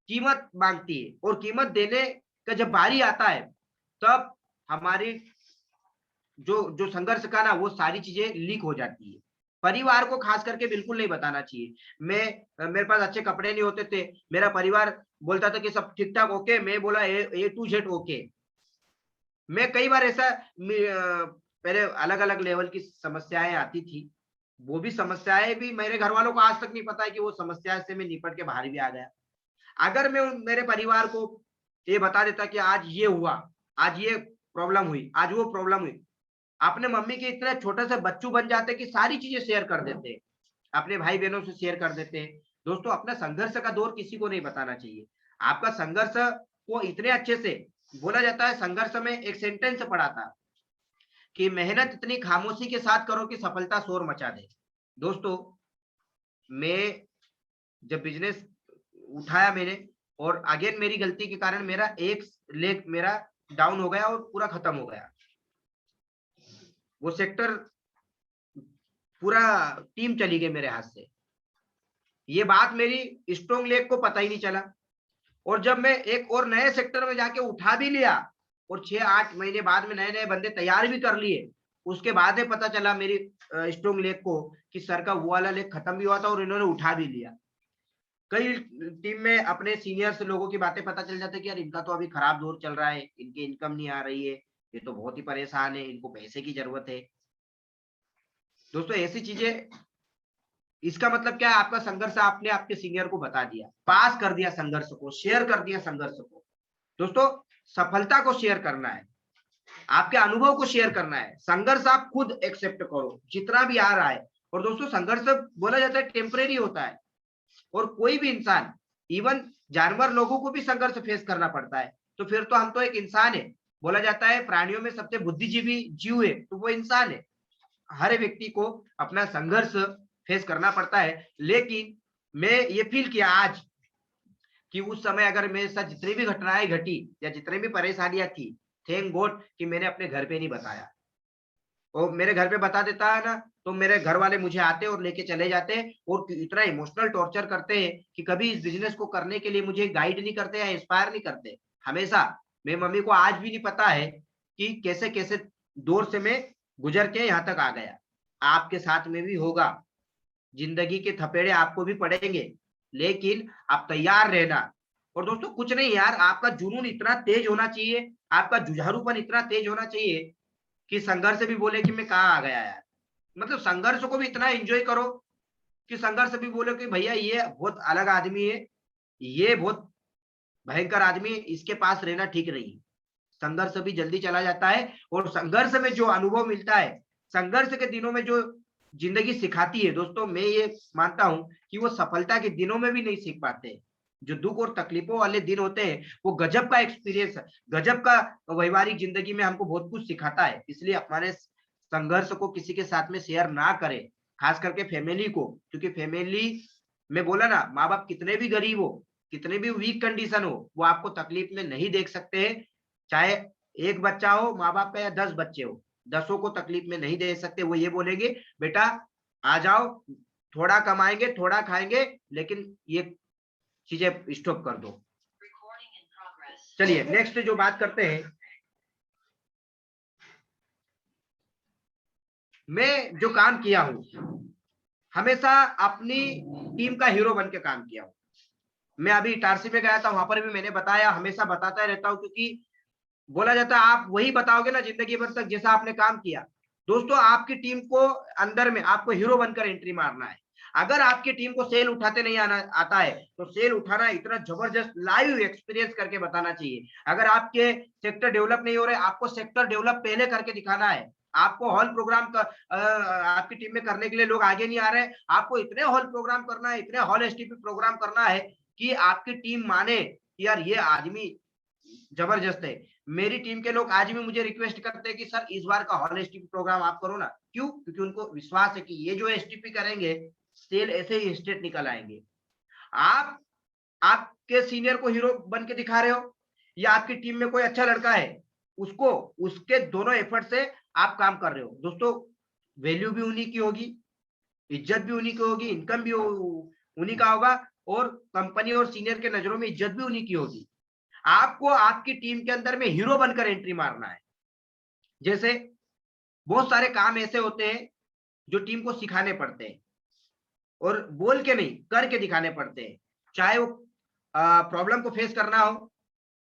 कीमत मांगती है और कीमत देने का जब बारी आता है, तब हमारी जो जो संघर्ष का ना, वो सारी चीजें लीक हो जाती है। परिवार को खास करके बिल्कुल नहीं बताना चाहिए। मेरे पास अच्छे कपड़े नहीं होते थे, मेरा परिवार बोलता था कि सब ठीक ठाक ओके, मैं बोला ए टू जेड ओके। मैं कई बार ऐसा पहले अलग अलग लेवल की समस्याएं आती थी, वो भी समस्याएं भी मेरे घर वालों को आज तक नहीं पता है कि वो समस्या से मैं निपट के बाहर भी आ गया। अगर मैं मेरे परिवार को ये बता देता कि आज ये हुआ, आज ये प्रॉब्लम हुई, आज वो प्रॉब्लम हुई, अपने मम्मी के इतने छोटे से बच्चू बन जाते कि सारी चीजें शेयर कर देते, अपने भाई बहनों से शेयर कर देते। दोस्तों, अपना संघर्ष का दौर किसी को नहीं बताना चाहिए। आपका संघर्ष को इतने अच्छे से बोला जाता है, संघर्ष में एक सेंटेंस पढ़ा था कि मेहनत इतनी खामोशी के साथ करो कि सफलता शोर मचा दे। दोस्तों, मैं जब बिजनेस उठाया मैंने, और अगेन मेरी गलती के कारण मेरा एक लेग मेरा डाउन हो गया और पूरा खत्म हो गया। वो सेक्टर, पूरा टीम चली गई मेरे हाथ से। ये बात मेरी स्ट्रॉन्ग लेग को पता ही नहीं चला, और जब मैं एक और नए सेक्टर में जाके उठा भी लिया और 6-8 महीने बाद में नए नए बंदे तैयार भी कर लिए, उसके बाद में पता चला मेरी स्ट्रॉन्ग लेग को कि सर का वो वाला लेग खत्म भी हुआ था और इन्होंने उठा भी लिया। कई टीम में अपने सीनियर्स लोगों की बातें पता चल जाती है कि यार इनका तो अभी खराब दौर चल रहा है, इनकी इनकम नहीं आ रही है, ये तो बहुत ही परेशान है, इनको पैसे की जरूरत है। दोस्तों, ऐसी चीजें, इसका मतलब क्या है? आपका संघर्ष आपने आपके सीनियर को बता दिया, पास कर दिया संघर्ष को, शेयर कर दिया संघर्ष को। दोस्तों, सफलता को शेयर करना है, आपके अनुभव को शेयर करना है, संघर्ष आप खुद एक्सेप्ट करो जितना भी आ रहा है। और दोस्तों, संघर्ष बोला जाता है टेम्परेरी होता है, और कोई भी इंसान, इवन जानवर लोगों को भी संघर्ष फेस करना पड़ता है, तो फिर तो हम तो एक इंसान है। बोला जाता है प्राणियों में सबसे बुद्धिजीवी जीव है, तो वो इंसान है। हर व्यक्ति को अपना संघर्ष फेस करना पड़ता है। लेकिन मैं ये फील किया आज कि उस समय अगर मेरे साथ जितनी भी घटनाएं घटी या जितनी भी परेशानियां थी, थैंक गॉड कि मैंने अपने घर पे नहीं बताया। और मेरे घर पे बता देता है ना, तो मेरे घर वाले मुझे आते और लेके चले जाते और इतना इमोशनल टॉर्चर करते हैं कि कभी इस बिजनेस को करने के लिए मुझे गाइड नहीं करते या इंस्पायर नहीं करते। हमेशा मेरी मम्मी को आज भी नहीं पता है कि कैसे कैसे दौर से मैं गुजर के यहाँ तक आ गया। आपके साथ में भी होगा, जिंदगी के थपेड़े आपको भी पड़ेंगे, लेकिन आप तैयार रहना। और दोस्तों, कुछ नहीं यार, आपका जुनून इतना तेज होना चाहिए, आपका जुझारूपन इतना तेज होना चाहिए कि संघर्ष भी बोले कि मैं कहाँ आ गया यार। मतलब संघर्ष को भी इतना एंजॉय करो कि संघर्ष भी बोले कि भैया ये बहुत अलग आदमी है, ये बहुत भयंकर आदमी, इसके पास रहना ठीक नहीं है। संघर्ष भी जल्दी चला जाता है, और संघर्ष में जो अनुभव मिलता है, संघर्ष के दिनों में जो जिंदगी सिखाती है दोस्तों, मैं ये मानता हूं कि वो सफलता के दिनों में भी नहीं सीख पाते। जो दुख और तकलीफों वाले दिन होते हैं, वो गजब का एक्सपीरियंस, गजब का व्यवहारिक जिंदगी में हमको बहुत कुछ सिखाता है। इसलिए हमारे संघर्ष को किसी के साथ में शेयर ना करें, खास करके फैमिली को, क्योंकि फैमिली में बोला ना, माँ बाप कितने भी गरीब हो, कितने भी वीक कंडीशन हो, वो आपको तकलीफ में नहीं देख सकते हैं। चाहे एक बच्चा हो माँ बाप का, या 10 बच्चे हो, 10 को तकलीफ में नहीं दे सकते। वो ये बोलेंगे बेटा आ जाओ, थोड़ा कमाएंगे, थोड़ा खाएंगे, लेकिन ये चीजें स्टॉप कर दो। चलिए नेक्स्ट जो बात करते हैं, मैं जो काम किया हूं, हमेशा अपनी टीम का हीरो बन के काम किया हूं। मैं अभी इटारसी में गया था, वहां पर भी मैंने बताया, हमेशा बताता रहता हूं, क्योंकि बोला जाता है आप वही बताओगे ना जिंदगी भर तक जैसा आपने काम किया। दोस्तों आपकी टीम को अंदर में आपको हीरो बनकर एंट्री मारना है। अगर आपकी टीम को सेल उठाते नहीं आता है, तो सेल उठाना इतना जबरदस्त लाइव एक्सपीरियंस करके बताना चाहिए। अगर आपके सेक्टर डेवलप नहीं हो रहे, आपको सेक्टर डेवलप पहले करके दिखाना है। आपको हॉल प्रोग्राम आपकी टीम में करने के लिए लोग आगे नहीं आ रहे, आपको इतने हॉल प्रोग्राम करना है, इतने हॉल एसटीपी प्रोग्राम करना है कि आपकी टीम माने कि यार ये आदमी जबरदस्त है। मेरी टीम के लोग आज भी मुझे रिक्वेस्ट करते हैं कि सर इस बार का हॉल एसटीपी प्रोग्राम आप करो ना। क्यों? क्योंकि उनको विश्वास है कि ये जो एसटीपी करेंगे, सेल ऐसे ही स्टेट निकल आएंगे। आप आपके सीनियर को हीरो बन के दिखा रहे हो, या आपकी टीम में कोई अच्छा लड़का है, उसको उसके दोनों एफर्ट से आप काम कर रहे हो। दोस्तों वैल्यू भी उन्हीं की होगी, इज्जत भी उन्हीं की होगी, इनकम भी उन्हीं का होगा, और कंपनी और सीनियर के नजरों में इज्जत भी उन्हीं की होगी। आपको आपकी टीम के अंदर में हीरो बनकर एंट्री मारना है। जैसे बहुत सारे काम ऐसे होते हैं जो टीम को सिखाने पड़ते हैं, और बोल के नहीं करके दिखाने पड़ते हैं। चाहे वो प्रॉब्लम को फेस करना हो,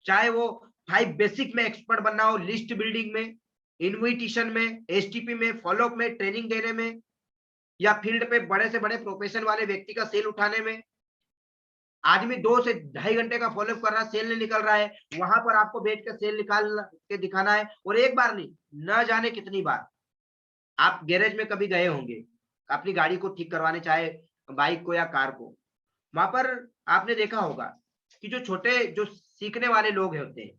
चाहे वो 5 बेसिक में एक्सपर्ट बनना हो, लिस्ट बिल्डिंग में, इन्विटेशन में, एसटीपी में, फॉलोअप में, ट्रेनिंग देने में, या फील्ड पे बड़े से बड़े प्रोफेशन वाले व्यक्ति का सेल उठाने में। आदमी 2 से 2.5 घंटे का फॉलोअप कर रहा है, सेल नहीं निकल रहा है, वहां पर आपको बैठ के सेल निकाल के दिखाना है। और एक बार नहीं, न जाने कितनी बार आप गैरेज में कभी गए होंगे अपनी गाड़ी को ठीक करवाने, चाहे बाइक को या कार को। वहां पर आपने देखा होगा कि जो छोटे जो सीखने वाले लोग होते हैं,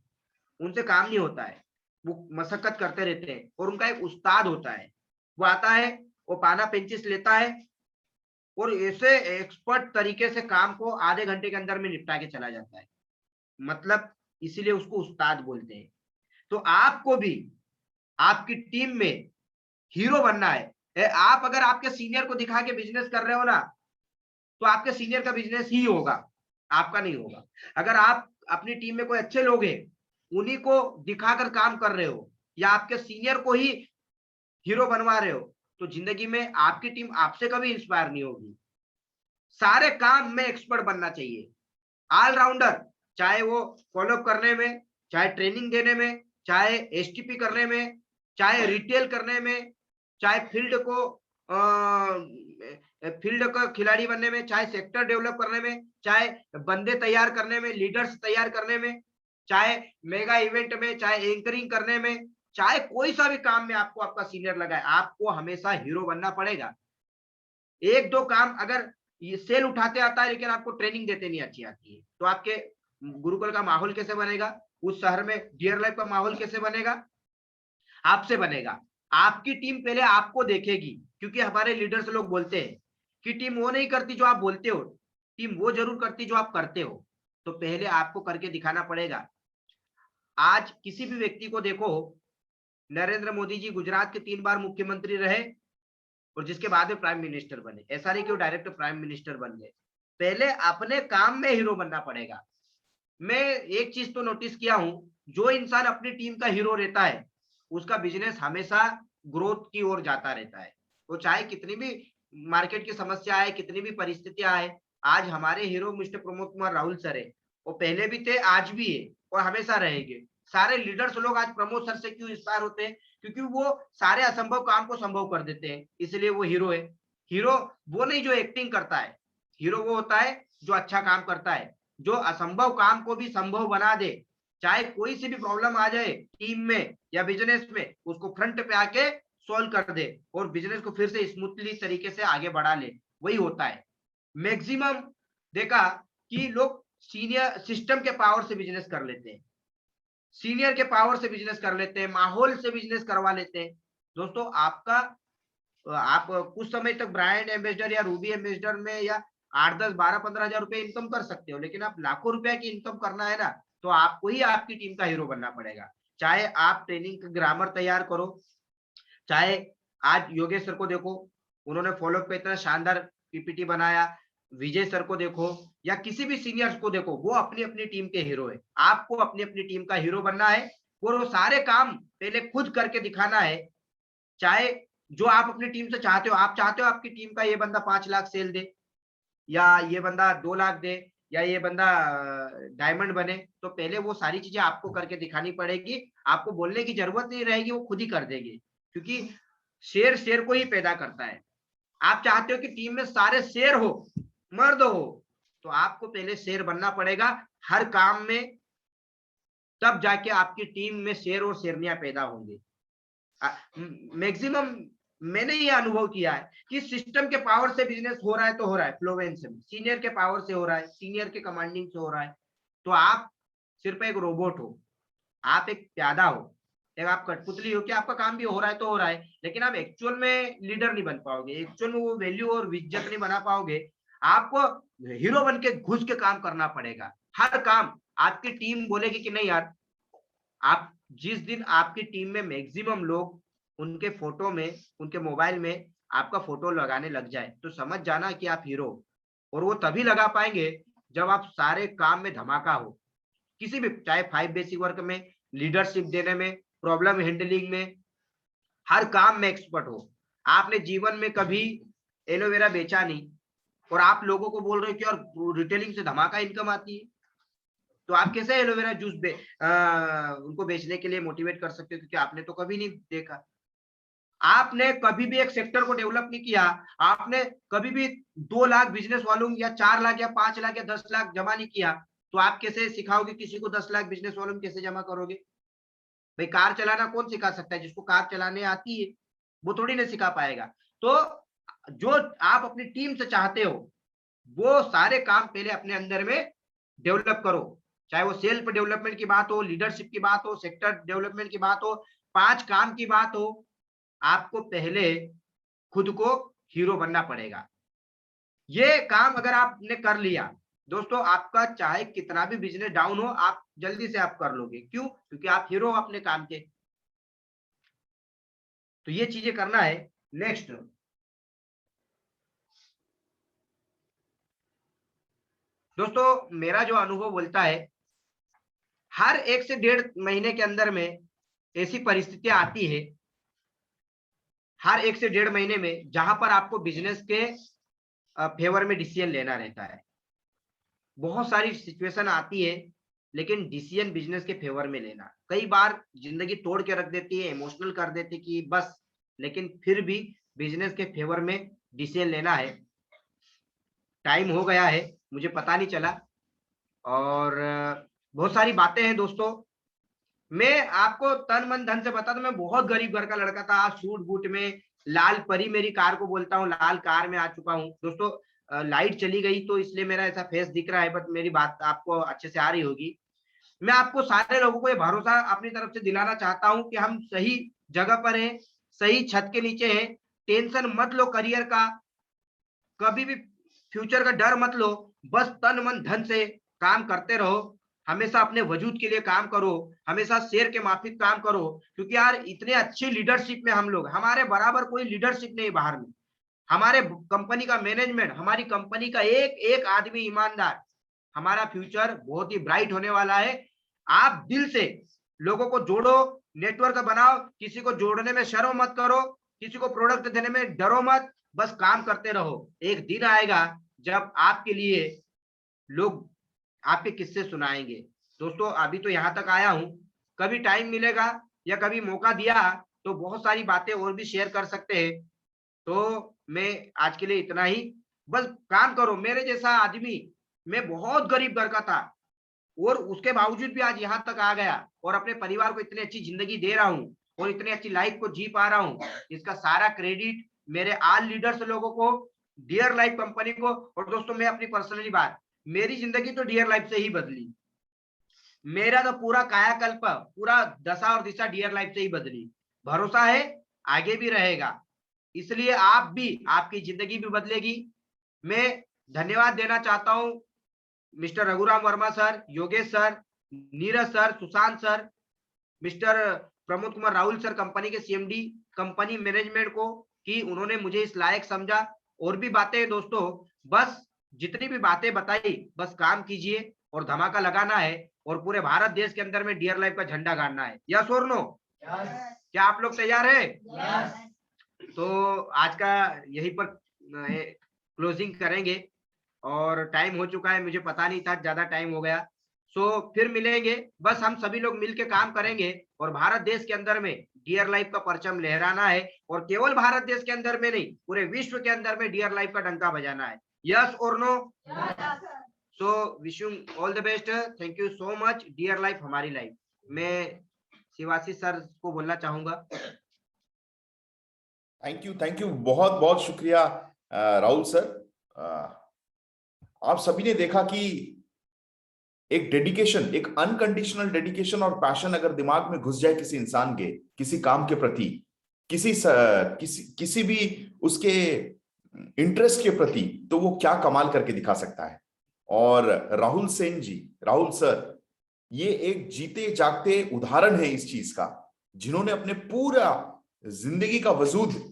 उनसे काम नहीं होता है, वो मशक्कत करते रहते हैं, और उनका एक उस्ताद होता है, वो आता है, वो पाना पेंचिस लेता है, और ऐसे एक्सपर्ट तरीके से काम को आधे घंटे के अंदर में निपटा के चला जाता है। मतलब इसीलिए उसको उस्ताद बोलते हैं। तो आपको भी आपकी टीम में हीरो बनना है। आप अगर आपके सीनियर को दिखा के बिजनेस कर रहे हो ना, तो आपके सीनियर का बिजनेस ही होगा, आपका नहीं होगा। अगर आप अपनी टीम में कोई अच्छे लोग हैं, उन्हीं को दिखाकर काम कर रहे हो, या आपके सीनियर को ही हीरो बनवा रहे हो, तो जिंदगी में आपकी टीम आपसे कभी इंस्पायर नहीं होगी। सारे काम में एक्सपर्ट बनना चाहिए, ऑलराउंडर, चाहे वो फॉलोअप करने में, चाहे ट्रेनिंग देने में, चाहे एसटीपी करने में, चाहे रिटेल करने में, चाहे फील्ड को खिलाड़ी बनने में, चाहे सेक्टर डेवलप करने में, चाहे बंदे तैयार करने में, लीडर्स तैयार करने में, चाहे मेगा इवेंट में, चाहे एंकरिंग करने में, चाहे कोई सा भी काम में आपको आपका सीनियर लगा है, आपको हमेशा हीरो बनना पड़ेगा। एक दो काम अगर ये सेल उठाते आता है, लेकिन आपको ट्रेनिंग देते नहीं अच्छी आती है, तो आपके गुरुकुल का माहौल कैसे बनेगा? उस शहर में डियर लाइफ का माहौल कैसे बनेगा? आपसे बनेगा। आपकी टीम पहले आपको देखेगी, क्योंकि हमारे लीडर्स लोग बोलते हैं कि टीम वो नहीं करती जो आप बोलते हो, टीम वो जरूर करती जो आप करते हो। तो पहले आपको करके दिखाना पड़ेगा। आज किसी भी व्यक्ति को देखो, नरेंद्र मोदी जी गुजरात के 3 बार मुख्यमंत्री रहे, और जिसके बाद में प्राइम मिनिस्टर बने। ऐसा नहीं कि वो डायरेक्ट प्राइम मिनिस्टर बन गए। पहले अपने काम में हीरो बनना पड़ेगा। मैं एक चीज तो नोटिस किया हूं, जो इंसान अपनी टीम का हीरो रहता है, उसका बिजनेस हमेशा ग्रोथ की ओर जाता रहता है। वो चाहे कितनी भी मार्केट की समस्या आए, कितनी भी परिस्थितियां आए। आज हमारे hero mister Pramod Kumar Rahul sir है, वो पहले भी थे, आज भी है, और हमेशा रहेंगे। सारे लीडर्स लोग आज प्रमोद सर से क्यों इंस्पायर होते हैं? क्योंकि वो सारे असंभव काम को संभव कर देते हैं, इसलिए वो हीरो है। हीरो वो नहीं जो एक्टिंग करता है, हीरो वो होता है जो अच्छा काम करता है। जो असंभव काम को भी संभव बना दे। चाहे कोई सी भी प्रॉब्लम आ जाए टीम में या बिजनेस में, उसको फ्रंट पे आके सॉल्व कर दे और बिजनेस को फिर से स्मूथली तरीके से आगे बढ़ा ले, वही होता है। मैक्सिमम देखा कि लोग सीनियर सिस्टम के पावर से बिजनेस कर लेते हैं, सीनियर के पावर से बिजनेस कर लेते हैं, माहौल से बिजनेस करवा लेते हैं। दोस्तों आपका आप कुछ समय तक ब्रांड एम्बेसडर या रूबी एम्बेसडर में या 8, 10, 12, 15,000 रुपए इनकम कर सकते हो, लेकिन आप लाखों रुपए की इनकम करना है ना, तो आपको ही आपकी टीम का हीरो बनना पड़ेगा। चाहे आप ट्रेनिंग का ग्रामर तैयार करो, चाहे आज योगेश सर को देखो, उन्होंने फॉलो पे इतना शानदार पीपीटी बनाया, विजय सर को देखो या किसी भी सीनियर्स को देखो, वो अपनी अपनी टीम के हीरो है। आपको अपनी अपनी टीम का हीरो बनना है और वो सारे काम पहले खुद करके दिखाना है। चाहे जो आप अपनी टीम से चाहते हो, आप चाहते हो आपकी टीम का ये बंदा 5 लाख सेल दे या ये बंदा 2 लाख दे या ये बंदा डायमंड बने, तो पहले वो सारी चीजें आपको करके दिखानी पड़ेगी। आपको बोलने की जरूरत नहीं रहेगी, वो खुद ही कर देगी, क्योंकि शेर शेर को ही पैदा करता है। आप चाहते हो कि टीम में सारे शेर हो, मर्द हो, तो आपको पहले शेर बनना पड़ेगा हर काम में, तब जाके आपकी टीम में शेर और शेरनियां पैदा होंगी। मैक्सिमम मैंने ये अनुभव किया है कि सिस्टम के पावर से बिजनेस हो रहा है तो हो रहा है, फ्लोवेंस में सीनियर के पावर से हो रहा है, सीनियर के कमांडिंग से हो रहा है। तो आप सिर्फ एक रोबोट हो, आप एक प्यादा हो, एक आप कठपुतली हो कि आपका काम भी हो रहा है तो हो रहा है, लेकिन आप एक्चुअल में लीडर नहीं बन पाओगे, एक्चुअल में वो वैल्यू और इज्जत नहीं बना पाओगे। आपको हीरो बन के घुस के काम करना पड़ेगा। हर काम आपकी टीम बोलेगी कि नहीं यार, आप जिस दिन आपकी टीम में मैक्सिमम लोग उनके फोटो में, उनके मोबाइल में आपका फोटो लगाने लग जाए, तो समझ जाना कि आप हीरो। और वो तभी लगा पाएंगे जब आप सारे काम में धमाका हो, किसी भी, चाहे 5 बेसिक वर्क में, लीडरशिप देने में, प्रॉब्लम हैंडलिंग में, हर काम में एक्सपर्ट हो। आपने जीवन में कभी एलोवेरा बेचा नहीं और आप लोगों को बोल रहे हो कि और रिटेलिंग से धमाका इनकम आती है, तो आप कैसे एलोवेरा जूस उनको बेचने के लिए मोटिवेट कर सकते हो, क्योंकि आपने तो कभी नहीं देखा। आपने कभी भी एक सेक्टर को डेवलप नहीं किया, आपने कभी भी 2 लाख बिजनेस वॉल्यूम या 4 लाख या 5 लाख या 10 लाख जमा नहीं किया, तो आप कैसे सिखाओगे किसी को 10 लाख बिजनेस वॉल्यूम कैसे जमा करोगे? भाई कार चलाना कौन सिखा सकता है? जिसको कार चलाने आती है वो थोड़ी ना सिखा पाएगा। तो जो आप अपनी टीम से चाहते हो वो सारे काम पहले अपने अंदर में डेवलप करो, चाहे वो सेल्फ डेवलपमेंट की बात हो, लीडरशिप की बात हो, सेक्टर डेवलपमेंट की बात हो, 5 काम की बात हो, आपको पहले खुद को हीरो बनना पड़ेगा। ये काम अगर आपने कर लिया दोस्तों, आपका चाहे कितना भी बिजनेस डाउन हो, आप जल्दी से आप कर लोगे। क्यों? क्योंकि आप हीरो हो अपने काम के। तो ये चीजें करना है। नेक्स्ट दोस्तों, मेरा जो अनुभव बोलता है, हर 1 से 1.5 महीने के अंदर में ऐसी परिस्थितियां आती है, हर 1 से 1.5 महीने में, जहां पर आपको बिजनेस के फेवर में डिसीजन लेना रहता है। बहुत सारी सिचुएशन आती है, लेकिन डिसीजन बिजनेस के फेवर में लेना कई बार जिंदगी तोड़ के रख देती है, इमोशनल कर देती है कि बस, लेकिन फिर भी बिजनेस के फेवर में डिसीजन लेना है। टाइम हो गया है, मुझे पता नहीं चला, और बहुत सारी बातें हैं दोस्तों। मैं आपको तन मन धन से बता दूं, मैं बहुत गरीब घर का लड़का था, सूट बूट में, लाल परी मेरी कार को बोलता हूँ, लाल कार में आ चुका हूँ दोस्तों। लाइट चली गई तो इसलिए मेरा ऐसा फेस दिख रहा है, बट मेरी बात आपको अच्छे से आ रही होगी। मैं आपको सारे लोगों को ये भरोसा अपनी तरफ से दिलाना चाहता हूं कि हम सही जगह पर हैं, सही छत के नीचे हैं। टेंशन मत लो करियर का, कभी भी फ्यूचर का डर मत लो, बस तन मन धन से काम करते रहो। हमेशा अपने वजूद के लिए काम करो, हमेशा शेर के माफिक काम करो, क्योंकि यार इतने अच्छी लीडरशिप में हम लोग, हमारे बराबर कोई लीडरशिप नहीं बाहर में। हमारे कंपनी का मैनेजमेंट, हमारी कंपनी का एक एक आदमी ईमानदार, हमारा फ्यूचर बहुत ही ब्राइट होने वाला है। आप दिल से लोगों को जोड़ो, नेटवर्क बनाओ, किसी को जोड़ने में शर्म मत करो, किसी को प्रोडक्ट देने में डरो मत, बस काम करते रहो। एक दिन आएगा जब आपके लिए लोग आपके किस्से सुनाएंगे। दोस्तों अभी तो यहाँ तक आया हूँ, कभी टाइम मिलेगा या कभी मौका दिया तो बहुत सारी बातें और भी शेयर कर सकते हैं। तो मैं आज के लिए इतना ही, बस काम करो। मेरे जैसा आदमी मैं बहुत गरीब घर का था और उसके बावजूद भी आज यहाँ तक आ गया और अपने परिवार को इतनी अच्छी जिंदगी दे रहा हूँ और इतनी अच्छी लाइफ को जी पा रहा हूँ। इसका सारा क्रेडिट मेरे ऑल लीडर्स लोगों को, डियर लाइफ कंपनी को। और दोस्तों मैं अपनी पर्सनली बात, मेरी जिंदगी तो डियर लाइफ से ही बदली। मेरा तो पूरा कायाकल्प, पूरा दशा और दिशा डियर लाइफ से ही बदली। भरोसा है आगे भी रहेगा, इसलिए आप भी, आपकी जिंदगी भी बदलेगी। मैं धन्यवाद देना चाहता हूं mister Raghuram Verma sir, Yogesh sir, Neeraj sir, Sushant sir, mister Pramod Kumar Rahul sir, company के सीएमडी, कंपनी मैनेजमेंट को, कि उन्होंने मुझे इस लायक समझा। और भी बातें दोस्तों, बस जितनी भी बातें बताई, बस काम कीजिए और धमाका लगाना है और पूरे भारत देश के अंदर में डियर लाइफ का झंडा गाड़ना है। यस और नो? क्या आप लोग तैयार है? तो आज का यहीं पर क्लोजिंग करेंगे और टाइम हो चुका है, मुझे पता नहीं था ज्यादा टाइम हो गया। सो फिर मिलेंगे, बस हम सभी लोग मिलके काम करेंगे और भारत देश के अंदर में डियर लाइफ का परचम लहराना है और केवल भारत देश के अंदर में नहीं, पूरे विश्व के अंदर में डियर लाइफ का डंका बजाना है। यस और no? So wish you all the best. Thank you so much. Dear life हमारी लाइफ। मैं शिवाशीष सर को बोलना चाहूंगा। थैंक यू, बहुत बहुत शुक्रिया राहुल सर। आप सभी ने देखा कि एक डेडिकेशन, एक अनकंडीशनल डेडिकेशन और पैशन अगर दिमाग में घुस जाए किसी इंसान के, किसी काम के प्रति, किसी भी उसके इंटरेस्ट के प्रति, तो वो क्या कमाल करके दिखा सकता है। और राहुल सेन जी, राहुल सर, ये एक जीते जागते उदाहरण है इस चीज का, जिन्होंने अपने पूरा जिंदगी का वजूद,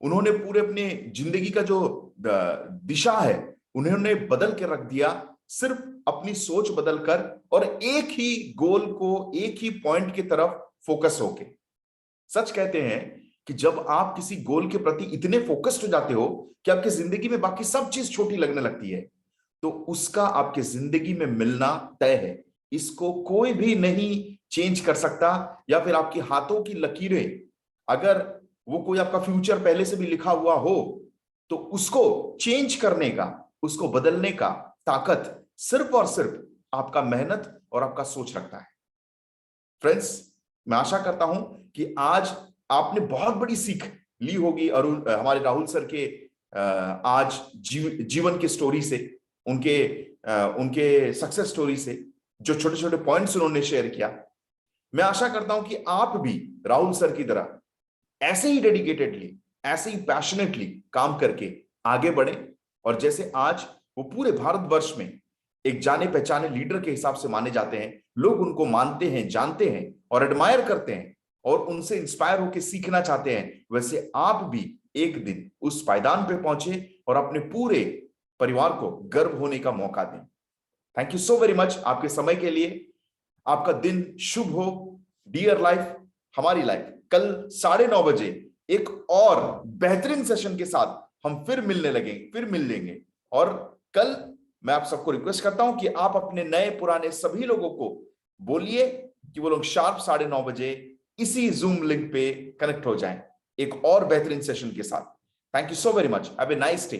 उन्होंने पूरे अपने जिंदगी का जो दिशा है उन्होंने बदल के रख दिया, सिर्फ अपनी सोच बदलकर और एक ही गोल को, एक ही पॉइंट की तरफ फोकस होके। सच कहते हैं कि जब आप किसी गोल के प्रति इतने फोकस्ड हो जाते हो कि आपकी जिंदगी में बाकी सब चीज छोटी लगने लगती है, तो उसका आपके जिंदगी में मिलना तय है। इसको कोई भी नहीं चेंज कर सकता, या फिर आपकी हाथों की लकीरें, अगर वो कोई आपका फ्यूचर पहले से भी लिखा हुआ हो, तो उसको चेंज करने का, उसको बदलने का ताकत सिर्फ और सिर्फ आपका मेहनत और आपका सोच रखता है। फ्रेंड्स, मैं आशा करता हूं कि आज आपने बहुत बड़ी सीख ली होगी हमारे राहुल सर के आज जीवन की स्टोरी से, उनके सक्सेस स्टोरी से, जो छोटे छोटे पॉइंट्स उन्होंने शेयर किया। मैं आशा करता हूं कि आप भी राहुल सर की तरह ऐसे ही डेडिकेटेडली, ऐसे ही पैशनेटली काम करके आगे बढ़े, और जैसे आज वो पूरे भारतवर्ष में एक जाने पहचाने लीडर के हिसाब से माने जाते हैं, लोग उनको मानते हैं, जानते हैं और एडमायर करते हैं और उनसे इंस्पायर होकर सीखना चाहते हैं, वैसे आप भी एक दिन उस पायदान पे पहुंचे और अपने पूरे परिवार को गर्व होने का मौका दें। Thank you so very much आपके समय के लिए। आपका दिन शुभ हो। डियर लाइफ हमारी लाइफ। कल 9:30 बजे एक और बेहतरीन सेशन के साथ हम फिर मिल लेंगे। और कल मैं आप सबको रिक्वेस्ट करता हूं कि आप अपने नए पुराने सभी लोगों को बोलिए कि वो लोग शार्प 9:30 बजे इसी जूम लिंक पे कनेक्ट हो जाएं एक और बेहतरीन सेशन के साथ। Thank you so very much. Have a nice day.